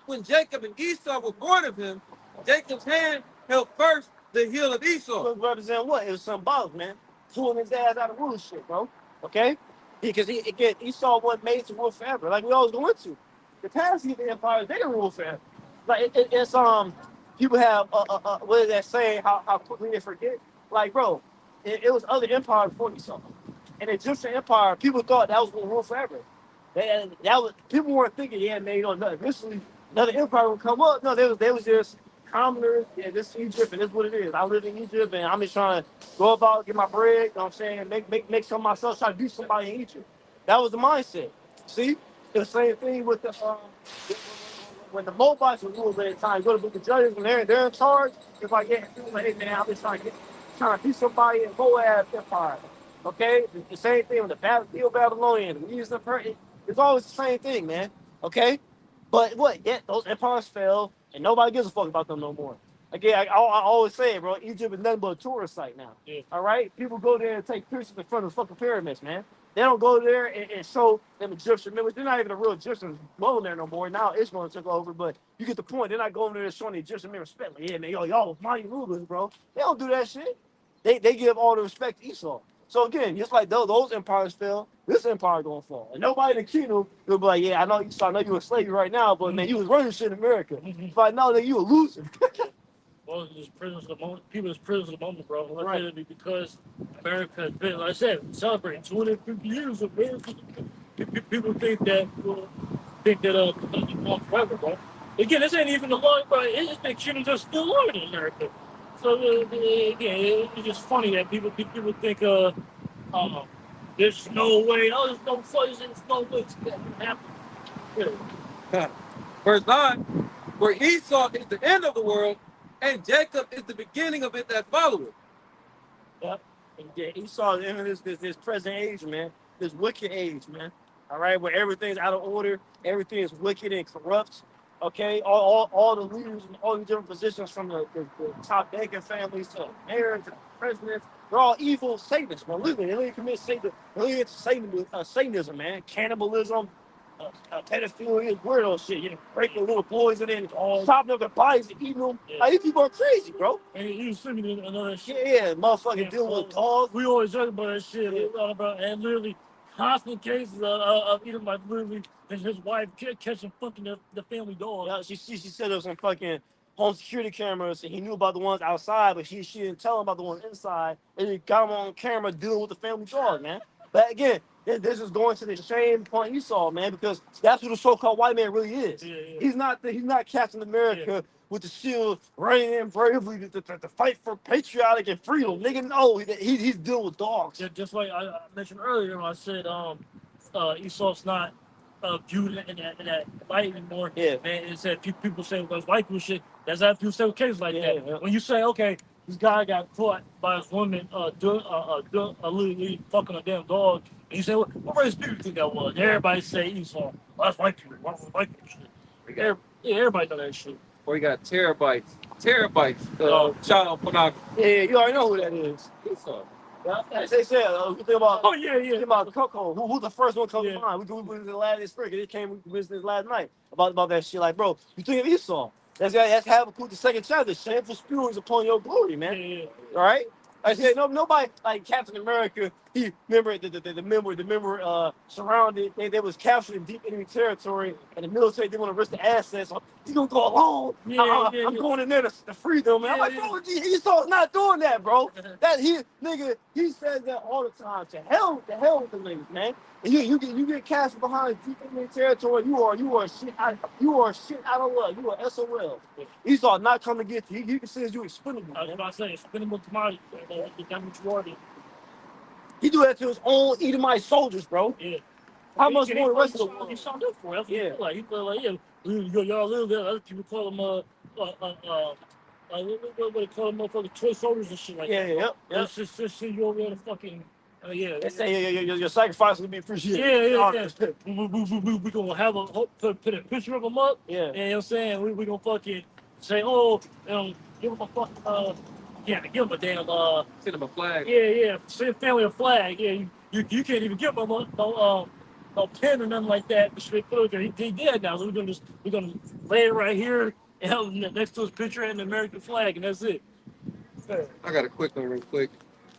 when Jacob and Esau were born of him, Jacob's hand held first the heel of Esau. It represent what? It was symbolic, man. Pulling his ass out of rulership, bro. Okay? Because Esau wasn't made to rule forever, like we always go into. The past heathen empires, they didn't rule forever. Like it's people have what is that saying? How quickly they forget? Like, bro, it was other empires before Esau. And the Egyptian Empire, people thought that was going to rule forever. That was people weren't thinking, yeah, man, eventually another empire will come up. No, they was just commoners. Yeah, this is Egypt, and this is what it is. I live in Egypt, and I'm just trying to go about, get my bread. You know what I'm saying? Make some of myself, try to be somebody in Egypt. That was the mindset. See, the same thing with the when the Moabites were ruling at the time. Go to the book of Judges when they're in charge. It's like, yeah, people like, hey man, I'm just trying to be somebody in Moab Empire. Okay, the same thing with the Babylonian, the Medes and Persian. It's always the same thing, man. Okay, but what? Yeah, those empires fell, and nobody gives a fuck about them no more. Again, I always say it, bro. Egypt is nothing but a tourist site now. Yeah. All right, people go there and take pictures in front of the fucking pyramids, man. They don't go there and show them Egyptian members. They're not even the real Egyptians going there no more. Now Israel took over, but you get the point. They're not going there and showing the Egyptian men respect. Like, yeah, man, y'all mighty rulers, bro. They don't do that shit. They give all the respect to Esau. So again, just like those empires fell, this empire gonna fall. And nobody in the kingdom will be like, yeah, I know Esau, I know you a slave right now, but man, you was running shit in America. But now that you a loser. Well, just prisoners of the moment. People is prisoners of the moment, bro. Right. Because America has been, like I said, celebrating 250 years of America. People think that it's forever, bro. Again, this ain't even the law, but it's been kingdoms that's still longer than America. So again, it's just funny that people think there's no way. Oh, there's no fuzz. There's no way it's gonna happen. Yeah. Verse 9, where Esau is the end of the world, and Jacob is the beginning of it that followeth. Yep. And yeah, Esau is in this present age, man. This wicked age, man. All right, where everything's out of order, everything is wicked and corrupt. Okay, all the leaders in all the different positions, from the top banking families to mayors to presidents, they're all evil Satanists, man. Literally, they commit Satanism, man. Cannibalism, pedophilia, weirdo shit. You know, breaking little boys and then chopping up their bodies and eating them. Yeah. Like, these people are crazy, bro. And you send me another shit. Yeah, motherfucking dealing with dogs. We always talk about that shit. Yeah. About, and literally constant cases of either my literally and his wife catching fucking the family dog. Yeah, she said there was some fucking home security cameras, and he knew about the ones outside, but she didn't tell him about the ones inside. And he got him on camera dealing with the family dog, man. But again, this is going to the shame point Esau, man, because that's who the so-called white man really is. Yeah. He's not Captain America with the shield running in bravely to fight for patriotic and freedom. Nigga, no, he's dealing with dogs. Yeah, just like I mentioned earlier when I said Esau's not viewed in that light anymore. Yeah. Man, it said people say those white people shit. That's how people say with cases like that. Yeah. When you say, okay, this guy got caught by his woman literally fucking a damn dog, and you say, what race do you think that was? Everybody say Esau. Oh, that's white people. That's white people shit. Everybody know that shit. Or you got terabytes, child pornography. Yeah, you already know who that is. Esau. Yeah, they said, you think about, Yeah. about Coco, who's the first one comes to mind? We was the last this it came with this last night about that shit. Like, bro, you think of Esau? That's Habakkuk the second chapter. Shameful spewings upon your glory, man. Yeah. All right. I said nobody like Captain America. He remember the member surrounded. They was captured in deep enemy territory, and the military didn't want to risk the assets. So he's gonna go alone. I'm going in there to free them. Man. I'm like, bro, Esau's not doing that, bro. He says that all the time. To hell with the niggas, man. And you get captured behind deep enemy territory. You are shit out of luck. You are SOL. Esau not coming to get you. He considers you expendable. I was about to say expendable commodity. That's what you are. He do that to his own Edomite soldiers, bro. Yeah. How much more the rest of the world? He signed up for it. Yeah. He feel like y'all live there. Other people call them what they call them, motherfucking toy soldiers and shit like that. Yep. Let's just send you over there to fucking. They say your sacrifice will be appreciated. Yeah. We gonna have put a picture of them up. Yeah. And you know what I'm saying? We gonna fucking say, oh, give them a fucking give them a damn Send them a flag. Yeah. Send family a flag. Yeah, you can't even give them no pen or nothing like that. He dead now. So we're gonna lay it right here and next to his picture and the American flag, and that's it. I got a quick one real quick.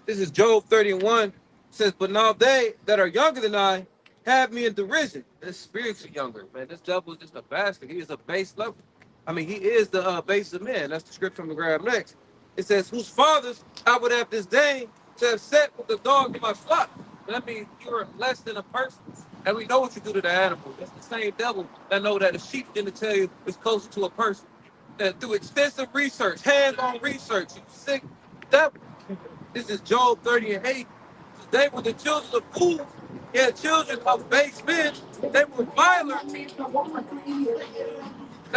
This is Job 31. Says, but now they that are younger than I have me in derision. This spiritually younger, man. This devil is just a bastard. He is a base level. I mean, he is the base of man. That's the scripture I'm gonna grab next. It says, whose fathers I would have disdained, to have sat with the dog in my flock. That means you're less than a person. And we know what you do to the animal. It's the same devil that know that a sheep didn't tell you is closer to a person. That through extensive research, hands-on research, you sick devil. This is Job 30 and 8. They were the children of fools, yeah, children of base men. They were violent. They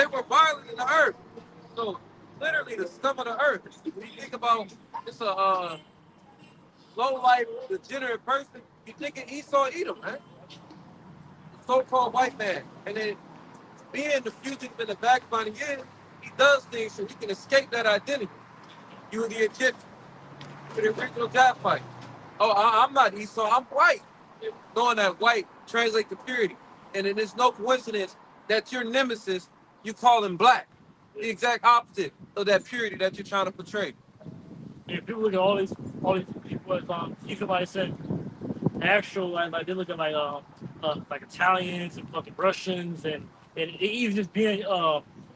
were violent in the earth. So literally the scum of the earth. When you think about it's a low-life, degenerate person, you think of Esau Edom, man. The so-called white man. And then being the fugitive in the backbiting years, he does things so he can escape that identity. You were the Egyptian, for the original job fight. Oh, I'm not Esau, I'm white. Knowing that white translates to purity. And it is no coincidence that your nemesis, you call him black. The exact opposite of that purity that you're trying to portray. If you look at all these people, even like I said, actual like they look at like Italians and fucking Russians and even just being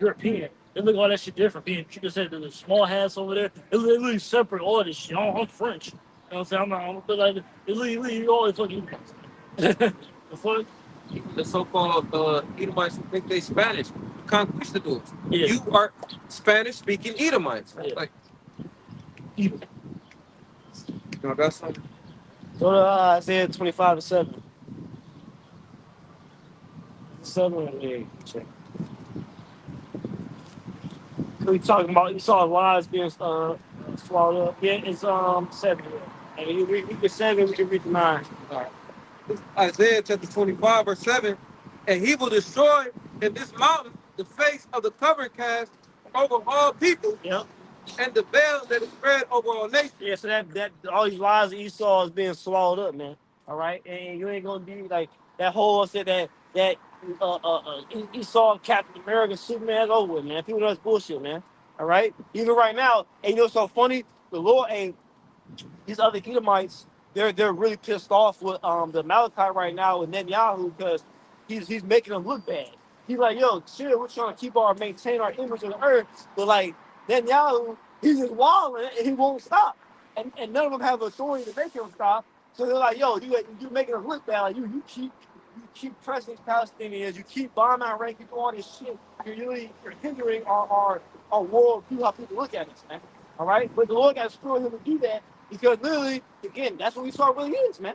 European. They look at all that shit different. Being you just said the small hats over there. They really separate all this shit. I'm French. You know what I'm saying? But like they literally all this fucking the fuck. The so-called Edomites who think they Spanish, conquistadors. Yeah. You are Spanish-speaking Edomites. Yeah. Like, you know, that's something. Go to Isaiah 25:7. 7 and 8. Check. We talking about you saw lies being swallowed up. Yeah, it's 7. And you read the 7, we can read the 9. All right. Isaiah chapter 25, verse 7. And he will destroy in this mountain the face of the covering cast over all people. Yep. And the veil that is spread over all nations. Yeah, so that all these lies of Esau is being swallowed up, man. All right, and you ain't gonna be like that whole said that Esau, Captain America, Superman is over with, man. People know that's bullshit, man. All right, even right now, and you know what's so funny? The Lord ain't these other Edomites. They're really pissed off with the Malachi right now with Netanyahu because he's making them look bad. He's like, yo, chill, we're trying to maintain our image on the earth, but like Netanyahu, he's just wilding and he won't stop. And none of them have authority to make him stop. So they're like, yo, you making them look bad. Like you keep pressing Palestinians, you keep bombing Iraq, you do all this shit. You're hindering our world view, how people look at us, man. All right? But the Lord got to screw him to do that because literally, again, that's what Esau really is, man.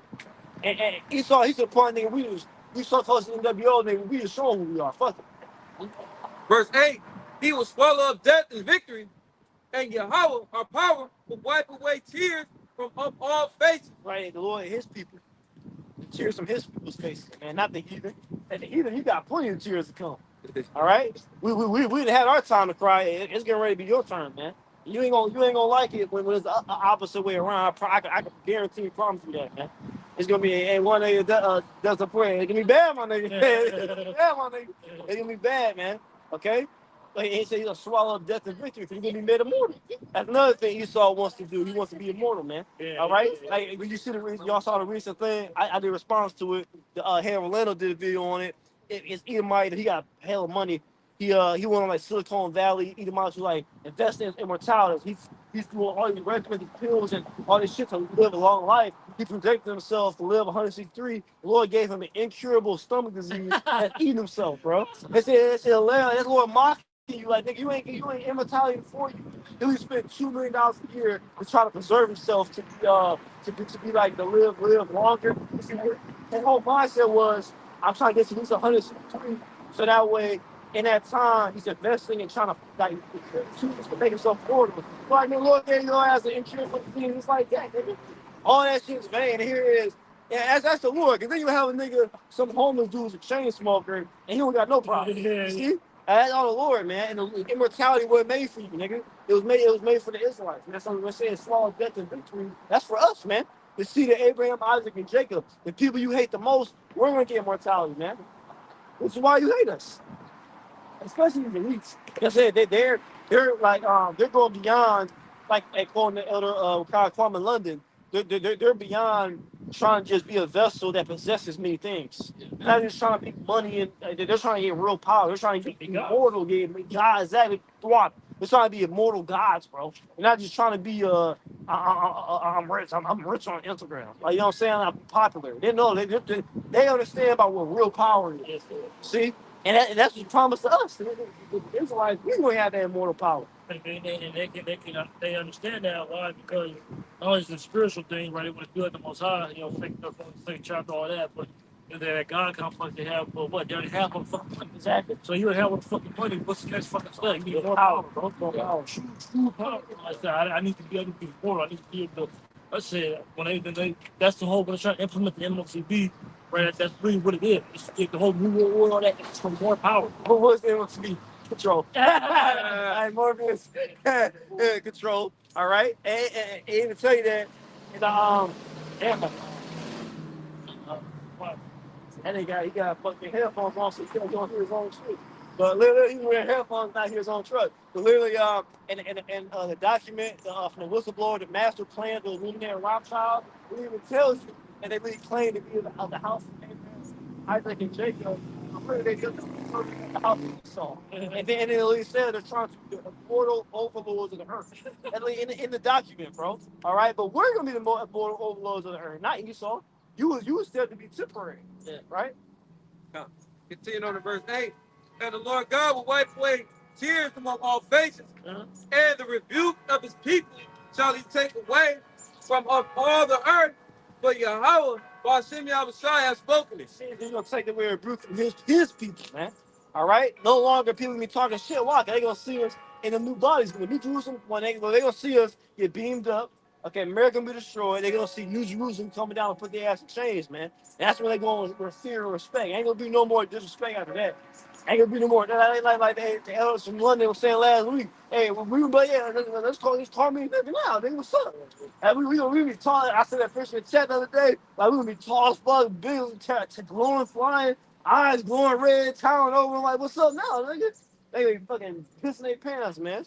And Esau, he's the point, nigga, we so close to NWO, nigga, we just showing who we are. Fuck it. Verse 8. He will swallow up death and victory, and Yahweh, our power, will wipe away tears from up all faces. Right, the Lord and his people. The tears from his people's faces, man. Not the heathen. And the heathen, he got plenty of tears to come. All right? We had our time to cry. It's getting ready to be your turn, man. You ain't gonna like it when it's the opposite way around. I can guarantee you, promise you that, man. It's gonna be one nigga does a prayer. It's gonna be bad, my nigga. It's bad, my nigga. It's gonna be bad, man. Okay? Like he said, he's gonna swallow up death and victory because he's gonna be made immortal. That's another thing Esau wants to do. He wants to be immortal, man. Yeah, all right. yeah. Like when you see y'all saw the recent thing. I did a response to it. The Harry Orlando did a video on it. It's Edomite. He got hell of money. He went on like Silicon Valley. Edomites who like investing in immortality. He's doing all these recommended pills and all this shit to live a long life. He projected himself to live 163. The Lord gave him an incurable stomach disease that's eating himself, bro. They said hilarious. That's Lord mocking you. Like, nigga, you ain't immortality before you. He spent $2 million a year to try to preserve himself to be like to live longer. His whole mindset was, I'm trying to get to at least 163, so that way in that time he's investing and trying to like to make himself affordable. Like, man, Lord gave your ass an incurable disease. It's like that, nigga. All that shit's vain. And here it is. Yeah, that's the Lord. Because then you have a nigga, some homeless dude's a chain smoker, and he don't got no problem. You see? That's all the Lord, man. And the immortality wasn't made for you, nigga. It was made for the Israelites. And that's what we're saying. Swallow death and victory. That's for us, man. The seed of Abraham, Isaac, and Jacob. The people you hate the most, we're gonna get immortality, man. Which is why you hate us. Especially the elites. Like I said, they're like they're going beyond, like quoting the elder Kwame in London. They're beyond trying to just be a vessel that possesses many things. They're not just trying to make money and they're trying to get real power. They're trying to get immortal, get God exactly thwart. They're trying to be immortal gods, bro. They're not just trying to be I'm rich. I'm rich on Instagram. Like, you know what I'm saying? I'm popular. They know they understand about what real power is. See, that's what promised to us. The Israelites, we gonna have that immortal power. They understand that. Why? Because not only is it a spiritual thing, right? They want to do it the Most High, fake up on the fake chapter, all that, but that God complex they have, but what? They already have on fucking money. Exactly. So you have with fucking money. What's the next fucking step? You need more power, bro. More power. True power. I said, I need to be able to be more. I need to be able to. I said, that's the whole, when they're trying to implement the MOCB, right? That's really what it is. It's like the whole New World Order, all that. It's for more power. What was the MLB? Control. All right, Morpheus. Control. All right. And even tell you that, damn, and he got fucking headphones on, so he can't go hear his own shit. But literally, he wearing headphones, not hear his own truck. But literally, in the document from the whistleblower, the master plan, the Illuminati Rothschild, it even tells you, and they really claim to be of the house of Abraham, Isaac, and Jacob. I'm pretty they just the house of Esau. And then it really said they're trying to be the immortal overlords of the earth. In the document, bro. All right, but we're gonna be the immortal overlords of the earth, not Esau. You was said to be temporary, right? Continuing on to verse 8. And the Lord God will wipe away tears from all faces, and the rebuke of his people shall he take away from off all the earth. For Yahweh, Ba'ashem Yahushua, has spoken it. He's gonna take away rebuke from his people, man. All right? No longer people be talking shit. Why? They're gonna see us in the new bodies. When New Jerusalem, when they gonna see us get beamed up. Okay, America be destroyed. They're gonna see New Jerusalem coming down and put their ass in chains, man. And that's when they going with fear and respect. Ain't gonna be no more disrespect after that. Ain't gonna be no more. Like the elders from London was saying last week. Hey, well, let's call me nigga now. Nigga, what's up? And we be tall. I said that fish in the chat the other day. Like we gonna be tall as fuck, big, glowing, flying, eyes glowing red, towering over. I'm like, what's up now, nigga? They be fucking pissing their pants, man.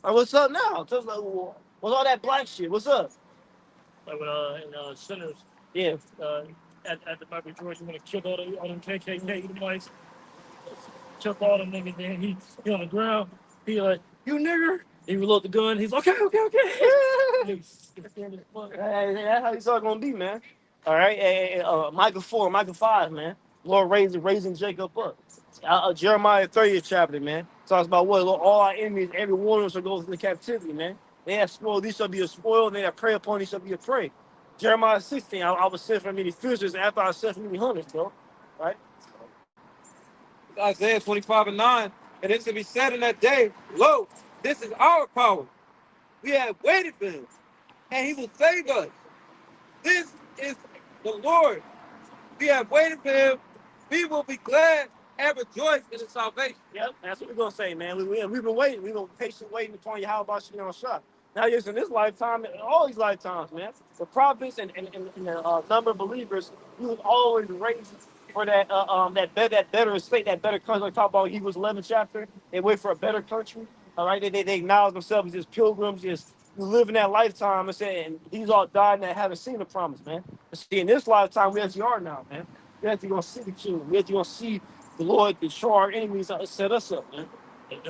Like, what's up now? Just like, what's all that black shit? What's up? Like in Sinners, Yeah. At the Bible George, you want to kill all them KKK mice, kill all them niggas. Then he on the ground. He like, you nigger. He reload the gun. He's okay. That's how it's all gonna be, man. All right. Micah 4, Micah 5, man. Lord raising Jacob up. Jeremiah 30th chapter, man. Talks about what all our enemies, every one of us shall go into captivity, man. They have spoiled, these shall be a spoil, and they that prey upon these shall be a prey. Jeremiah 16, I was sent from many fishers after I sent from many hunters, bro. Right? Isaiah 25:9. And it shall be said in that day, lo, this is our power. We have waited for him, and he will save us. This is the Lord. We have waited for him. We will be glad and rejoice in his salvation. Yep, that's what we're gonna say, man. We've been waiting. We've been patiently waiting upon you. How about you on shot? Now, yes, in this lifetime, and all these lifetimes, man, the prophets and the number of believers, we was always raised for that better state, that better country. Like talk about Hebrews 11 chapter. They wait for a better country. All right, they acknowledge themselves as pilgrims, just living that lifetime and saying these all died and they haven't seen the promise, man. But see, in this lifetime, we actually are now, man. We actually gonna see the kingdom. We actually gonna see the Lord destroy our enemies set us up, man. A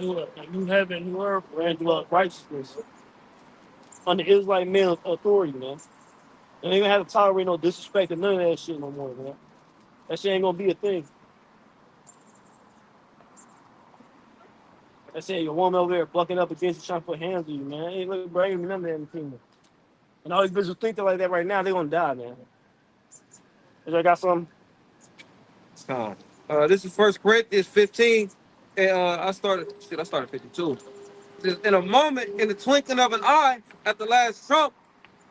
new heaven, new earth, Ran through righteousness under Israelite male authority, man. And they ain't gonna have to tolerate no disrespect and none of that shit no more, man. That shit ain't gonna be a thing. I said your woman over there bucking up against you, trying to put hands on you, man. Hey, look, bro, ain't none of that in the kingdom. And all these bitches think like that right now, they're gonna die, man. I got something. This is 1 Corinthians 15. And I started 52. In a moment, in the twinkling of an eye, at the last trump,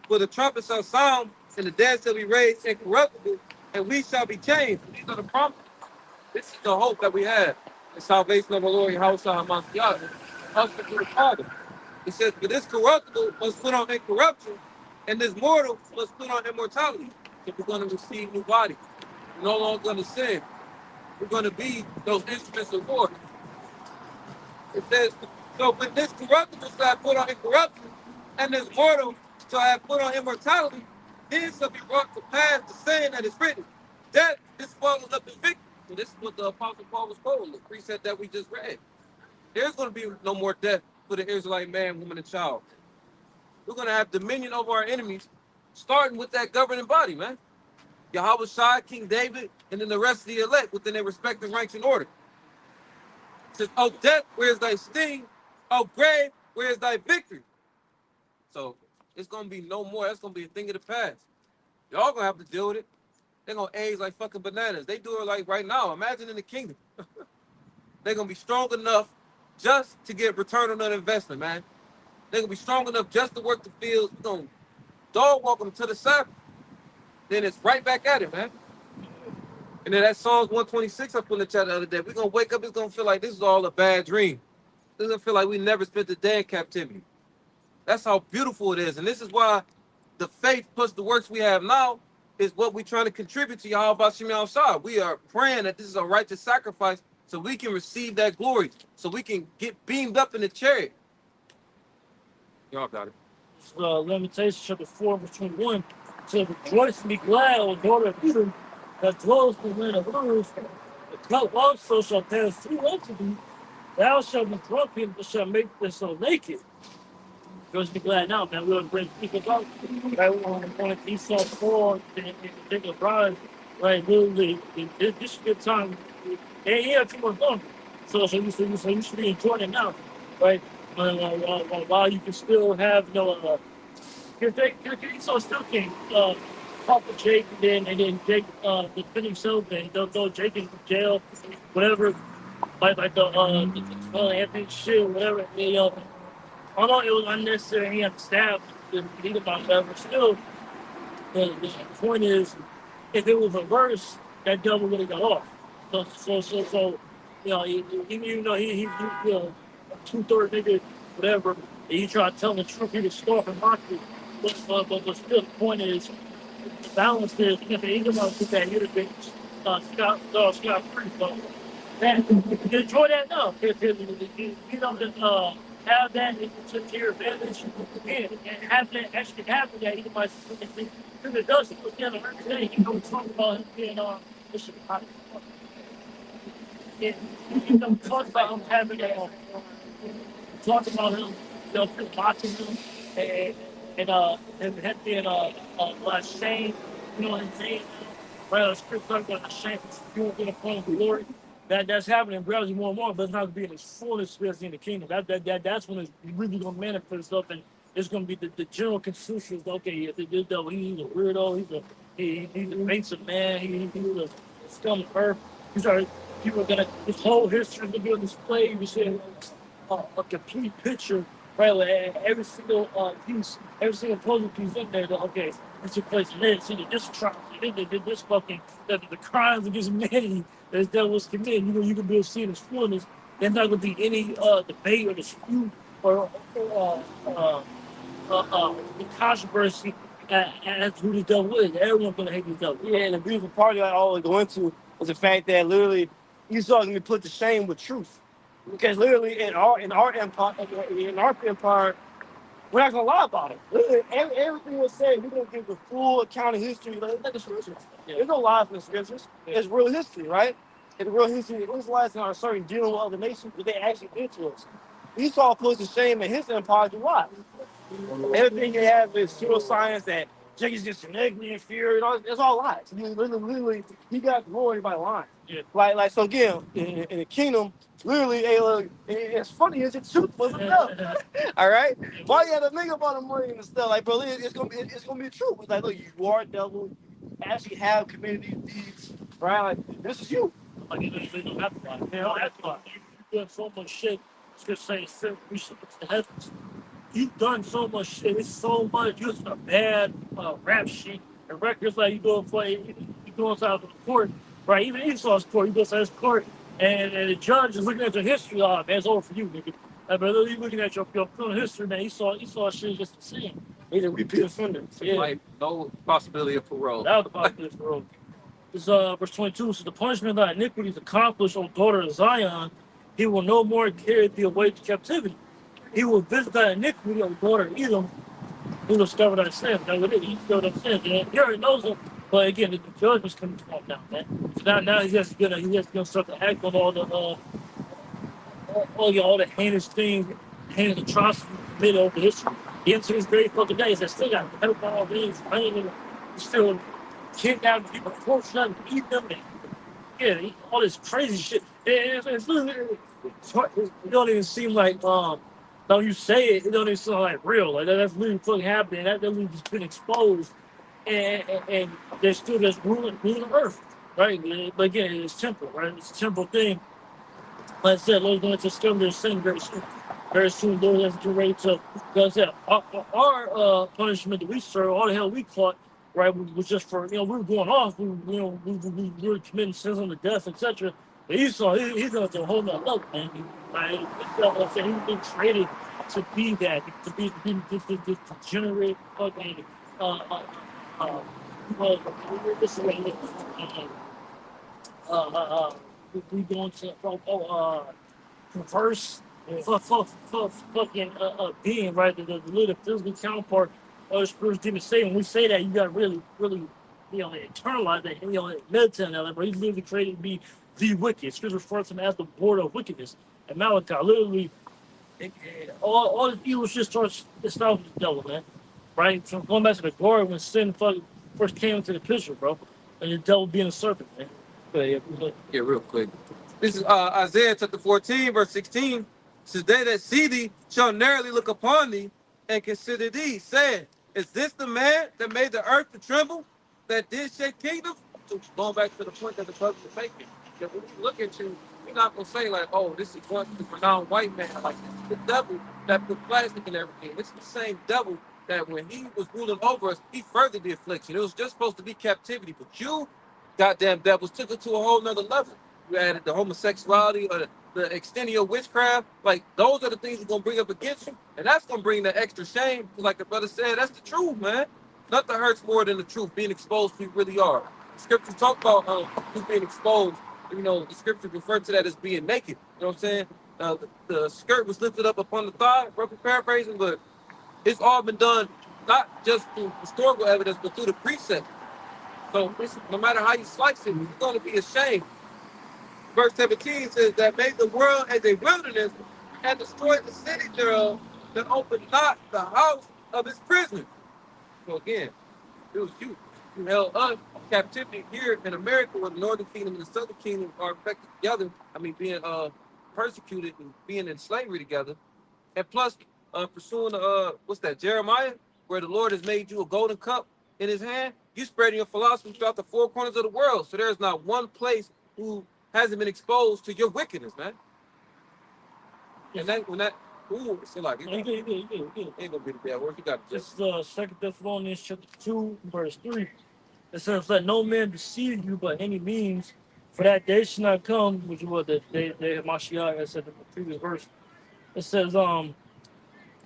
for the trumpet shall sound, and the dead shall be raised incorruptible, and we shall be changed. These are the promises. This is the hope that we have. The salvation of our Lord Yahushua HaMashiach, us to the Father. It says, but this corruptible must put on incorruption, and this mortal must put on immortality. If we're going to receive new bodies, we're no longer going to sin. We're going to be those instruments of war. It says, so when this corruptible shall have put on incorruption, and this mortal shall have put on immortality, then shall be brought to pass the saying that is written, death is swallowed up in victory. So this is what the Apostle Paul was quoting, the precept that we just read. There's going to be no more death for the Israelite man, woman, and child. we're going to have dominion over our enemies, starting with that governing body, man. Yahweh Shai, King David, and then the rest of the elect within their respective ranks and order. It says, "O death, where is thy sting? O grave, where is thy victory?" So it's going to be no more. That's going to be a thing of the past. Y'all going to have to deal with it. They're going to age like fucking bananas. They do it like right now. Imagine in the kingdom. They're going to be strong enough just to get return on that investment, man. They're going to be strong enough just to work the fields. We're going to dog walk them to the Sabbath. Then it's right back at it, man. And then that Psalms 126 I put in the chat the other day. We're going to wake up. It's going to feel like this is all a bad dream. It's going to feel like we never spent a day in captivity. That's how beautiful it is. And this is why the faith plus the works we have now is what we're trying to contribute to Yahweh Shem Shah. We are praying that this is a righteous sacrifice so we can receive that glory, so we can get beamed up in the chariot. Y'all got it. Lamentations chapter 4, verse 21. So rejoice and be glad, O daughter of Edom, that dwells in the land of Luz. The cup also shall pass through unto thee. Thou shalt be drunken, and shalt make thyself naked. Rejoice and be glad now, man. We're going to bring people up. Right, when Esau fall and Jacob rise, right, literally, this should be a time. And yeah, 2 months longer. So you should be enjoying it now, right? While you can still have, Esau still can talk to Jake, and then Jake defend himself, and they'll throw Jake in jail, whatever, like the Anthony shit, whatever. Although it was unnecessary, he had to stab the leader about that, but still, the point is, if it was reverse, that devil would have got off. So, even though he 2/3 nigga, whatever, and he tried to tell the truth, he was stalking Moxley. But still, the point is, the balance is, if the Eagles put that here to Scott free, so that, enjoy that now. If you don't have that to your advantage, and have that actually happen that he might if it does, he was getting every day. You know, talk about him being this is hot. You know, talk about him having that. Talk about him, watching him, and had been shame, you know what I'm saying? Well, script talking about the shame, you won't get a point of glory. That's happening gradually more and more, but it's not going to be in its fullest in the kingdom. That's when it's really going to manifest itself, and it's going to be the general consensus. Okay, if this devil, he's a weirdo, he's a invasive man, he's a scum of earth. People are gonna, his whole history is gonna be on display. You see a complete picture, right? Like every single piece, every single puzzle piece in there. Okay, this took place in this, this trial, they did this fucking, the crimes against humanity that was committed. You can be able to see it as fullness. There's not gonna be any debate or dispute or controversy as to who the devil is. Everyone's gonna hate the devil. Yeah, and the beautiful part I always go into is the fact that literally Esau is gonna be put to shame with truth. Because literally in our empire, we're not gonna lie about it. Literally, everything was said, we're gonna give the full account of history, like the scriptures. Yeah. There's no lies in the scriptures. Yeah. It's real history, right? And the real history, Israelites are certain dealing with other nations, what they actually did to us. Esau puts to shame in his empire to what? Everything they have is pseudoscience that Jacob's just genetically inferior. It's all lies. Literally, he got glory by lying. Yeah. Like so again, in the kingdom, literally, hey, look, it's funny, it's the truth for the all right? Why you had to think about the money and stuff? Like, bro, it's gonna be the truth. It's like, look, you are a devil, you actually have committed these deeds, right? Like, this is you. Like, they don't have to lie. They don't have to lie. You're doing so much shit. It's just saying, we should get to the heavens. You've done so much shit. It's so much. You're just a bad rap sheet. And records like you go for you go inside the court, right? Even Esau's court, you go inside his court, and the judge is looking at your history. Oh, man, it's over for you, nigga. Brother, you looking at your criminal history, man. Esau shit is just the same. He's a repeat offender. Yeah. Like, no possibility of parole. Without the possibility of parole. This verse 22 says, "The punishment of thy iniquity is accomplished, O daughter of Zion. He will no more carry thee away to captivity. He will visit thy iniquity, O daughter of Edom. He will discover thy sin." That's what it is. He discovered thy sin. He already knows it. But again, the judgment's coming to him now, man. So now he's just gonna start to act on all the heinous things, heinous atrocities committed over history. Even to this very fucking day, they still got pedophile rings, playing, still kidnapping people, torturing them, eating them, and yeah, all this crazy shit. It's literally, it don't even seem like though you say it, it don't even sound like real. Like that's literally fucking happening. That literally just been exposed, and they're still just ruling the earth, right? But again, it's temporal, right? It's a temporal thing. Like I said, Lord's going to discover their sin very soon. Very soon, Lord has to get ready to, because our punishment that we serve, all the hell we caught, right, was just for, we were going off, we were committing sins on the death, etc. But Esau, he's going to a whole nother level, man. Right? He's been created to be that, to be this degenerate fucking, uh, uh, uh, well, this is what it is. We going to perverse fucking being, right? The little physical counterpart of the spiritual demon Satan. When we say that, you got to really, internalize that, meditate on that. But he's literally created to be the wicked. Scripture refers to him as the border of wickedness. And Malachi, literally, all this evil shit starts. It starts with the devil, man. Right? So going back to the glory when sin first came into the picture, bro, and the devil being a serpent, man. But Yeah, real quick. This is Isaiah chapter 14, verse 16. It says, they that see thee shall narrowly look upon thee and consider thee, saying, is this the man that made the earth to tremble, that did shake kingdoms? So going back to the point that the brother was making, that when you look at you, you're not going to say like, oh, this is one the renowned white man. Like, this is the devil that put plastic and everything. This is the same devil that when he was ruling over us, he furthered the affliction. It was just supposed to be captivity. But you, goddamn devils, took it to a whole nother level. You added the homosexuality or the extending of witchcraft. Like, those are the things you're going to bring up against you. And that's going to bring the extra shame. Like the brother said, that's the truth, man. Nothing hurts more than the truth, being exposed who you really are. The scriptures talk about you being exposed. The scriptures refer to that as being naked. You know what I'm saying? The skirt was lifted up upon the thigh, roughly paraphrasing, but it's all been done not just through historical evidence, but through the precept. So no matter how you slice it, it's going to be a shame. Verse 17 says that made the world as a wilderness and destroyed the city thereof, that opened not the house of his prisoners. So again, it was you. You held us captivity here in America, where the northern kingdom and the southern kingdom are affected together. I mean, being persecuted and being in slavery together. And plus, pursuing what's that, Jeremiah, where the Lord has made you a golden cup in his hand. You spreading your philosophy throughout the four corners of the world. So there's not one place who hasn't been exposed to your wickedness, man. And that when that it's like it ain't gonna be the bad work. You got it. This is 2 Thessalonians chapter 2, verse 3. It says, let no man deceive you by any means, for that day shall not come, which was the day of Mashiach, as said in the previous verse. It says,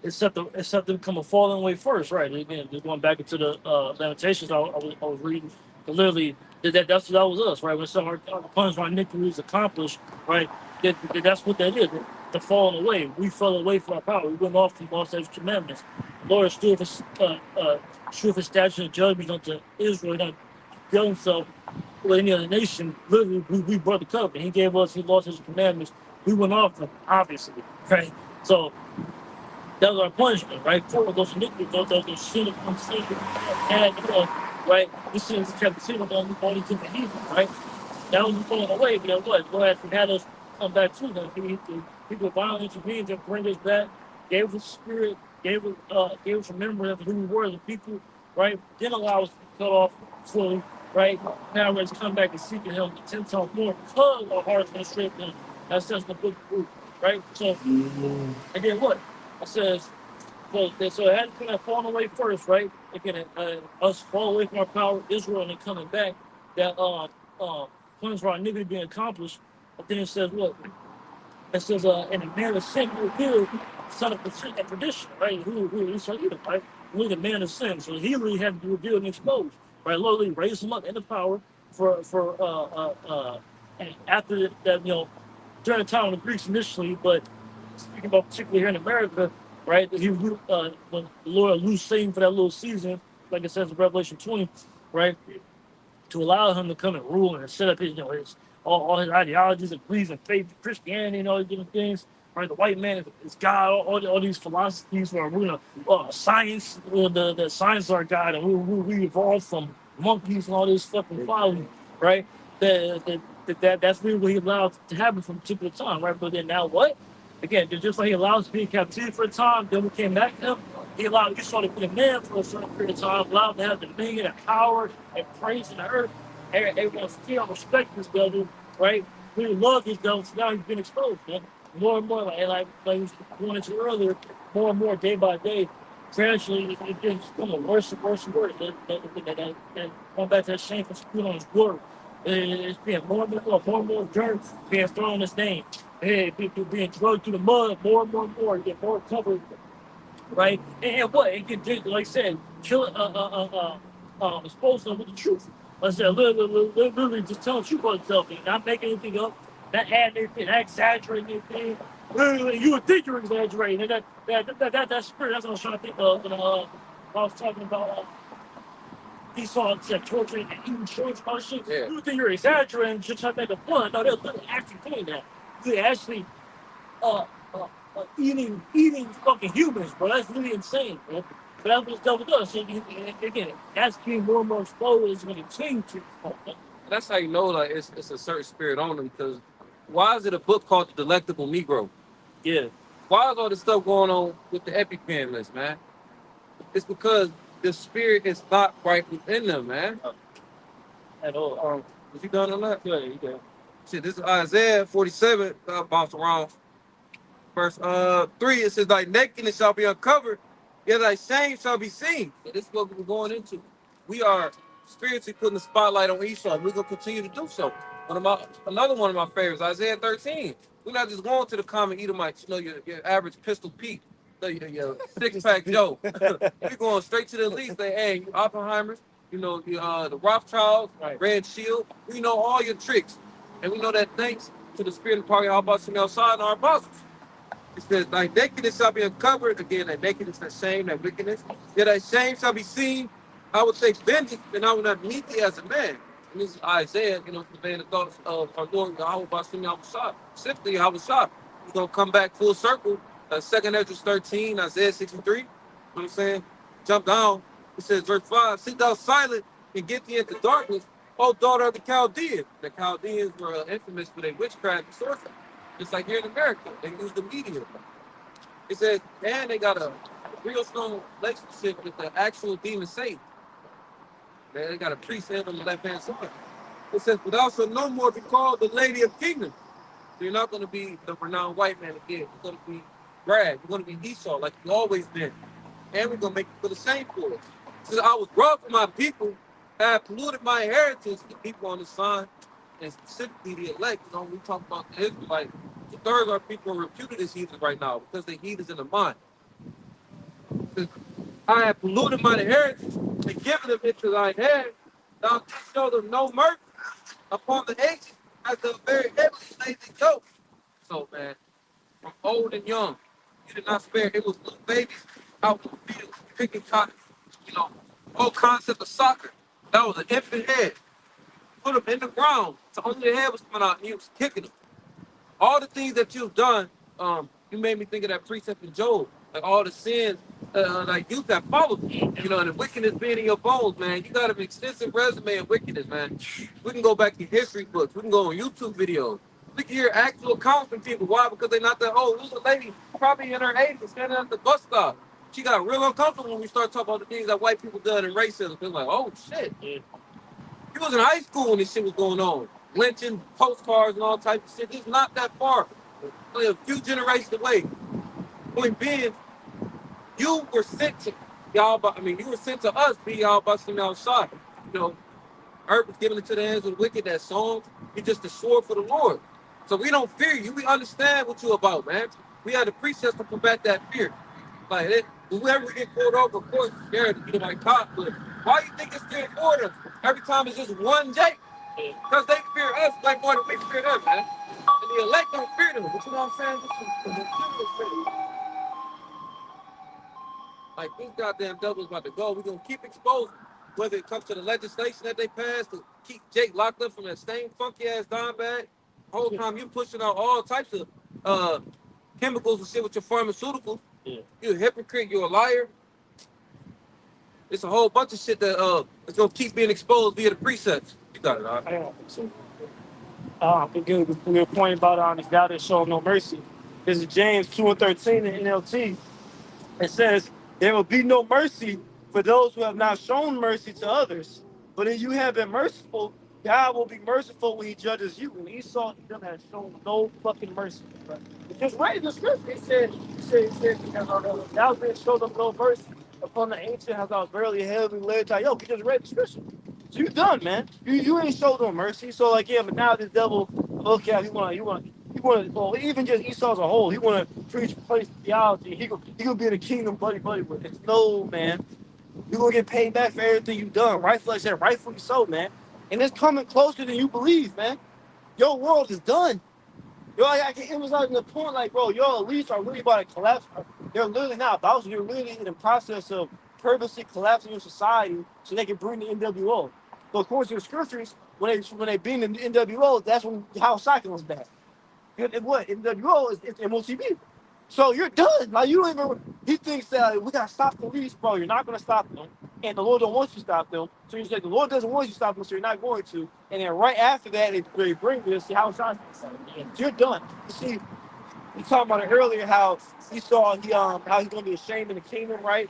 except them come a falling away first, right? Again, just going back into the Lamentations I was reading, literally that was us, right? When some of our punishment, our iniquities accomplished, right? That's what that is. The falling away. We fell away from our power. We went off from God's commandments. The Lord stood for statutes and judgments unto Israel, not deal himself with any other nation. Literally, we brought the covenant. He gave us, he lost his commandments. We went off them, obviously, right? So that was our punishment, right? For those iniquities, those sin upon sin, right? This sin is captivity only to the heathen, right? That was falling away, but that was. Lord had us come back to them. People violently intervened to bring us back, gave us spirit, gave us remembrance of who we were as a people, right? Didn't allow us to be cut off fully, right? Now let's come back and seek him 10 times more because our hearts been straight from him. That says in the book of Ruth, right? So, and then what? It says, so it had to kind of fallen away first, right? Again, us fall away from our power, Israel, and then coming back, that plans for our iniquity being accomplished. But then it says what? It says, and the man of sin will appear, son of perdition, right? Who is Edom, right? Really the man of sin. So he really had to be revealed and exposed, right? Literally raise him up in the power and after that, during the time of the Greeks initially, but speaking about particularly here in America, right? When the Lord loosed Satan for that little season, like it says in Revelation 20, right? To allow him to come and rule and set up his all his ideologies and beliefs and faith, Christianity and all these different things. right? The white man is God. All these philosophies where we're gonna science, the science is our God, and we evolved from monkeys and all this fucking folly, right? That's really what he allowed to happen from a particular time, right? But then now what? Again, just like he allowed us to be in captivity for a time, then we came back to him. He allowed Esau to be a man for a certain period of time, allowed him to have dominion and power and praise in the earth. Everyone's fear and respect this devil, right? We love these devils. Now he's been exposed, man. More and more, like we was going into earlier, more and more day by day, gradually it gets becoming worse and worse and worse. And going back to that shameful spirit on his glory. It's being more and more dirt being thrown on his name. Hey, people being drugged through the mud more and more, get more covered, right? And what? It can do, like I said, kill expose them with the truth. Like I said, literally just telling the truth about itself, not making anything up, not adding anything, not exaggerating anything. Literally, you would think you're exaggerating. And that spirit, that's what I was trying to think of when I was talking about Esau torturing and eating children, all this shit. Yeah. You would think you're exaggerating, just trying to make a point. No, they're literally actually doing that. They're actually uh, eating fucking humans, bro. That's really insane, bro. But that's what this devil does. So again, that's being more and more exposed. It's going to continue to expose. That's how you know, like, it's a certain spirit on them. Because why is it a book called The Delectable Negro? Yeah. Why is all this stuff going on with the EpiPen list, man? It's because the spirit is not right within them, man. At all. Was you done on that? Yeah, you go. Shit, this is Isaiah 47, bounce around. Verse 3, it says, thy nakedness shall be uncovered, yet thy shame shall be seen. So this is what we're going into. We are spiritually putting the spotlight on Esau, and we're going to continue to do so. Another one of my favorites, Isaiah 13. We're not just going to the common Edomites, your average Pistol Pete, your six-pack Joe. We're going straight to the elite. Say, hey, you Oppenheimers, the Rothschilds, Right. Red Shield. We know all your tricks. And we know that thanks to the spirit of party, all about some outside and our apostles. It says, thy nakedness shall be uncovered. Again, that nakedness, that shame, that wickedness. Yet thy shame shall be seen. I will take vengeance, and I will not meet thee as a man. And this is Isaiah, conveying the thoughts of our Lord, Yahweh Bashim Yahushua. Simply, Yahushua. He's going to come back full circle. 2nd Ezra 13, Isaiah 63. You know what I'm saying? Jump down. It says, verse 5, sit thou silent and get thee into darkness, O daughter of the Chaldeans. The Chaldeans were infamous for their witchcraft and sorcery. Just like here in America, they use the media. It says, and they got a real strong relationship with the actual demon Satan. They got a priest hand on the left-hand side. It says, but thou shalt no more be called the Lady of Kingdoms. So you're not going to be the renowned white man again. You're going to be Brad. You're going to be Esau, like you've always been. And we're going to make you for the same for it. It says, I was brought for my people, I have polluted my inheritance, the people on the sign, and specifically the elect. We talk about the Israelites. 2/3 of our people are reputed as heathens right now because the heathens in the mind. I have polluted my inheritance and given them into thine hand. Thou didst show them no mercy upon the ancient as the very heavily laid the yoke. So, man, from old and young, you did not spare. It was little babies out in the field picking cotton. Whole concept of soccer. That was an infant head. Put them in the ground. So only the head was coming out and he was kicking them. All the things that you've done, you made me think of that precept in Job. Like all the sins, like you that followed you, and the wickedness being in your bones, man. You got an extensive resume of wickedness, man. We can go back to history books. We can go on YouTube videos. We can hear actual accounts from people. Why? Because they're not that old. There's a lady probably in her 80s standing at the bus stop. She got real uncomfortable when we start talking about the things that white people done in racism. They're like, oh shit. Yeah. He was in high school when this shit was going on. Lynching, postcards, and all types of shit. It's not that far. Only a few generations away. Point being, you were sent to you were sent to us, be y'all busting outside. Earth was given into the hands of the wicked, that song. You're just a sword for the Lord. So we don't fear you. We understand what you're about, man. We have the precepts to combat that fear. Like, whoever we get pulled over, of course, you're scared to be like cop, but why you think it's still for them? Every time it's just one Jake. Because they fear us like more than we fear them, man. And the elect don't fear them. You know what I'm saying? Like, these goddamn devils about to go. We're going to keep exposing. Whether it comes to the legislation that they passed to keep Jake locked up from that same funky-ass dime bag. The whole time you pushing out all types of chemicals and shit with your pharmaceuticals. Yeah. You're a hypocrite. You're a liar. It's a whole bunch of shit that is gonna keep being exposed via the precepts. You got it, all right? I don't think so. Good point about this God that showed no mercy. This is James 2:13 in NLT. It says, there will be no mercy for those who have not shown mercy to others. But if you have been merciful, God will be merciful when he judges you. And Esau has shown no fucking mercy. Right? Just right in the scripture, thou didn't show them no mercy upon the ancient as I was barely heavily led to. Yo, we just read the scripture. So you done, man. You ain't showed no mercy. So like, yeah, but now this devil, okay, well, even just Esau as a whole, he want to preach place theology. He could be in the kingdom, buddy with it. No, man. You gonna get paid back for everything you done. Rightfully said, rightfully so, man. And it's coming closer than you believe, man. Your world is done. Yo, I can emphasize the point, like, bro, your elites are really about to collapse. They're literally not about to. They're literally in the process of purposely collapsing your society so they can bring the NWO. So according to the scriptures, when they bring the NWO, that's when how cycle is back. And what NWO is it's MOTB. So you're done. Like you don't even. He thinks that we gotta stop the police, bro. You're not gonna stop them, and the Lord don't want you to stop them. So you say the Lord doesn't want you to stop them, so you're not going to. And then right after that, they bring this. See how it's not. You're done. You see, we talked about it earlier how he saw how he's gonna be ashamed in the kingdom, right?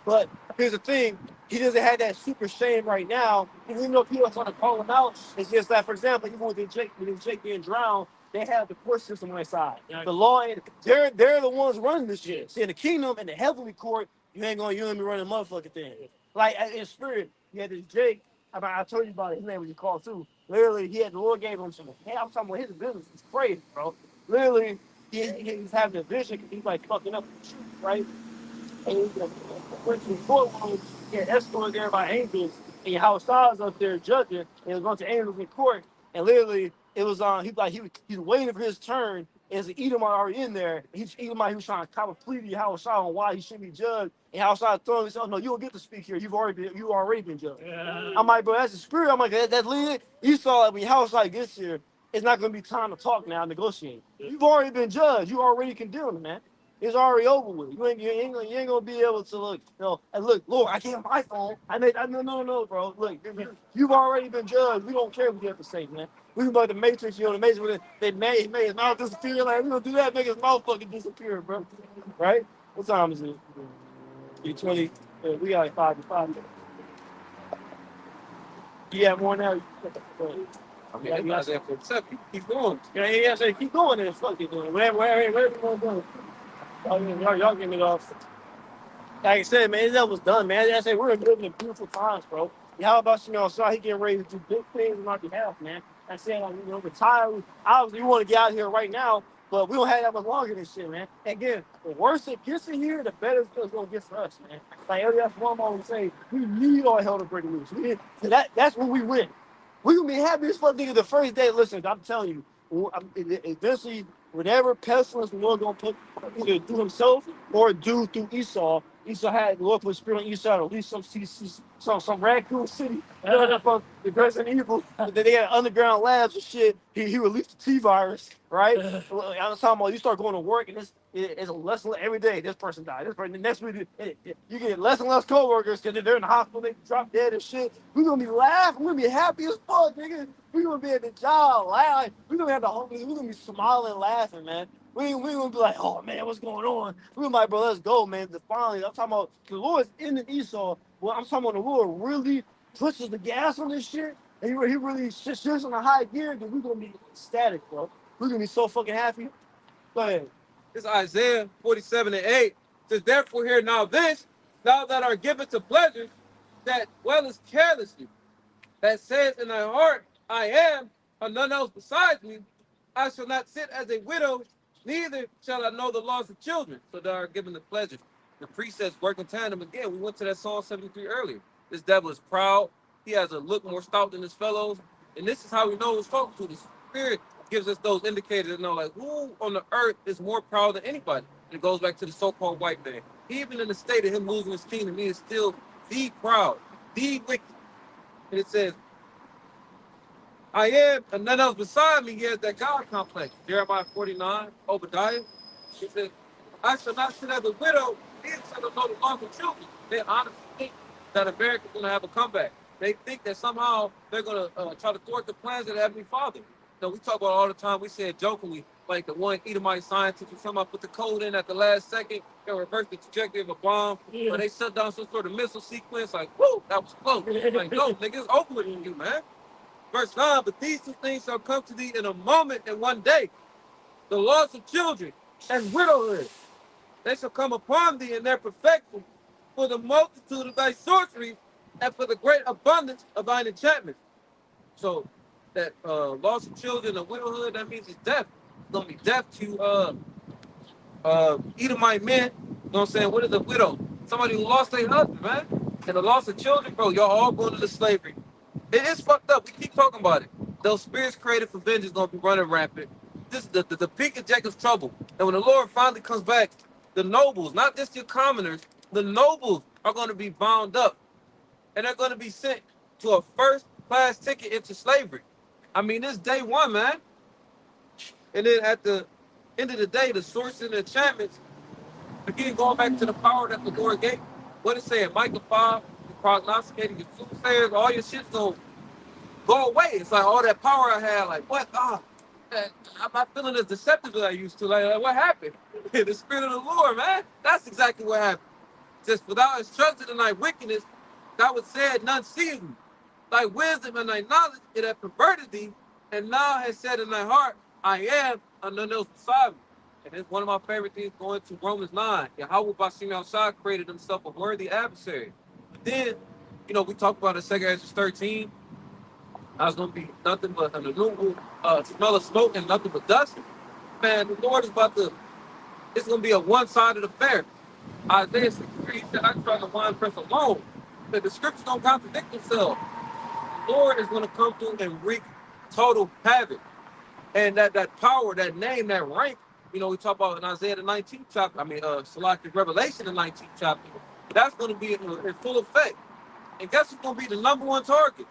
But here's the thing, he doesn't have that super shame right now. And even though people are trying to call him out, it's just that, for example, even with Jake being drowned, they have the court system on their side. The law, and they're the ones running this shit. See, in the kingdom and the heavenly court, you ain't be running motherfucking thing. Like in spirit, you had this Jake. I told you about it. His name was called too. Literally, the Lord gave him some. Hey, I'm talking about his business. It's crazy, bro. Literally, he's having a vision because he's like fucking up the truth, right? And he went to the courtroom, get escorted there by angels, and how Styles up there judging, and it was a bunch of angels in court, and literally it was he's waiting for his turn. As an Edomite already in there, Edomite he was trying to cop a plea to Howard on why he shouldn't be judged, and Howard throwing himself, no, you don't get to speak here. You've already been judged. Yeah. I'm like, bro, that's the spirit. I'm like, that's leading. Esau, like, when Howard gets here, it's not going to be time to talk now, negotiate. You've already been judged. You already condemned, man. It's already over with. You ain't gonna be able to look. And look, Lord, I can't have my phone. No, bro. Look, you've already been judged. We don't care what you have to say, man. We about the Matrix, the Matrix where they made his mouth disappear. Like we gonna do that, make his mouth fucking disappear, bro. Right? What time is it? 3:20. We got like 5 to 5. You have more now. I mean, I'm not there for accept. Keep going. Yeah. So keep going and fuck it, whatever you want to do. Y'all get me off. Like I said, man, that was done, man. I said we're living in beautiful times, bro. How about so he getting ready to do big things on our behalf, man. I said, retire. Obviously, we want to get out of here right now, but we don't have that much longer than shit, man. And again, the worse it gets in here, the better it's gonna get for us, man. Like that's one more we say, we need all hell to break loose. That's when we win. We gonna be happy as fuck, nigga. The first day, listen, I'm telling you, eventually, whatever pestilence the Lord gonna put either through himself or do through Esau. Esau had the Lord put spirit on Esau to release some raccoon city from the Resident Evil. They had underground labs and shit. He released the T virus, right? I'm talking about you start going to work and it's a lesson every day. This person died. This person. The next week you get less and less coworkers because they're in the hospital. They drop dead and shit. We're gonna be laughing. We're gonna be happy as fuck, nigga. We're gonna be at the job laughing. We're gonna have the homies. We're gonna be smiling, laughing, man. We gonna be like, oh man, what's going on? We're like, bro, let's go, man. Finally, I'm talking about the Lord's in the Esau. Well, I'm talking about the Lord really pushes the gas on this shit, and he really shifts on a high gear. Then we're gonna be ecstatic, bro. We're gonna be so fucking happy. Go ahead. It's Isaiah 47:8. It says, therefore, hear now this, thou that art given to pleasure, that dwellest carelessly, that says in thy heart, I am, and none else besides me. I shall not sit as a widow, neither shall I know the laws of children. So they are given the pleasure. The precepts work in tandem again. We went to that Psalm 73 earlier. This devil is proud. He has a look more stout than his fellows. And this is how we know his folk to. The spirit gives us those indicators to know, like, who on the earth is more proud than anybody. And it goes back to the so-called white man. Even in the state of him losing his kingdom, he is still the proud, the wicked. And it says, I am, and none else beside me. He has that God complex. Jeremiah 49, Obadiah He said, I shall not sit as a widow, neither shall I know the loss of children. They honestly think that America's going to have a comeback. They think that somehow they're going to try to thwart the plans of the Heavenly Father. So we talk about all the time, we said jokingly, like the one Edomite scientist who somehow put the code in at the last second and reversed the trajectory of a bomb, or they shut down some sort of missile sequence, like, whoo, that was close. Like, no, nigga, it's over with you, man. Verse 9, but these two things shall come to thee in a moment and one day, the loss of children and widowhood. They shall come upon thee in their perfection for the multitude of thy sorceries and for the great abundance of thine enchantments. So that loss of children and widowhood, that means it's death. It's gonna be death to Edomite men. You know what I'm saying? What is a widow? Somebody who lost their husband, man. And the loss of children, bro, y'all all going into slavery. It is fucked up. We keep talking about it. Those spirits created for vengeance gonna be running rampant. This is the peak of Jacob's trouble. And when the Lord finally comes back, the nobles, not just your commoners, the nobles are gonna be bound up. And they're gonna be sent to a first-class ticket into slavery. I mean, this day one, man. And then at the end of the day, the source and the enchantments, again, going back to the power that the Lord gave. What it said, Micah 5, the prognosticating, your soothsayers, all your shit's gonna go away. It's like all that power I had, like, what? I'm not feeling as deceptive as I used to. Like what happened? The Spirit of the Lord, man. That's exactly what happened. Just without instruction and thy wickedness, that was said, none seeing you. Thy wisdom and thy knowledge, it hath perverted thee, and now has said in thy heart, I am, and none else beside me. And it's one of my favorite things going to Romans 9. Yahweh Bashim Al-Shah created himself a worthy adversary. But then, we talked about in 2 Ezra 13, I was going to be nothing but an innumerable smell of smoke and nothing but dust. Man, the Lord is it's going to be a one-sided affair. Isaiah 63 said, I try to wine press alone. But the scriptures don't contradict themselves. The Lord is going to come through and wreak total havoc. And that power, that name, that rank, we talk about in Isaiah the 19th chapter, Selected Revelation the 19th chapter, that's going to be in full effect. And guess who's going to be the number one target?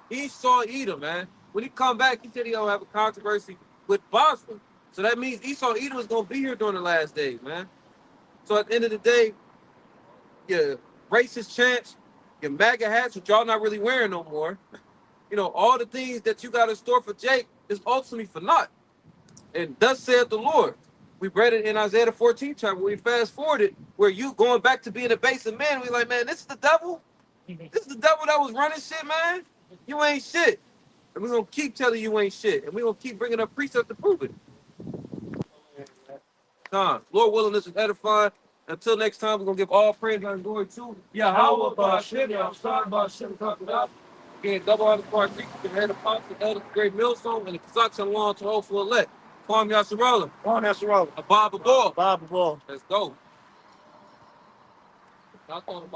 Esau Edom, man. When he come back, he said he don't have a controversy with Bosra. So that means Esau Edom is going to be here during the last days, man. So at the end of the day, your racist chants, your MAGA hats, which y'all not really wearing no more, all the things that you got in store for Jake is ultimately for naught. And thus saith the Lord. We read it in Isaiah the 14th chapter, where we fast forwarded, where you going back to being a base of man. We like, man, this is the devil? This is the devil that was running shit, man? You ain't shit. And we're going to keep telling you ain't shit. And we're going to keep bringing up precepts to prove it. Lord willing, this is edifying. Until next time, we're going to give all praise and glory to Yahweh Bashim Yahshua. Again, double underscore Greek, the head apostle, elder, great millstone, and the Kazakh Shalom to hopeful elect. Kwame Yasharala. Come on, Yasharala. A Bob Ball. Bob Ball. Let's go.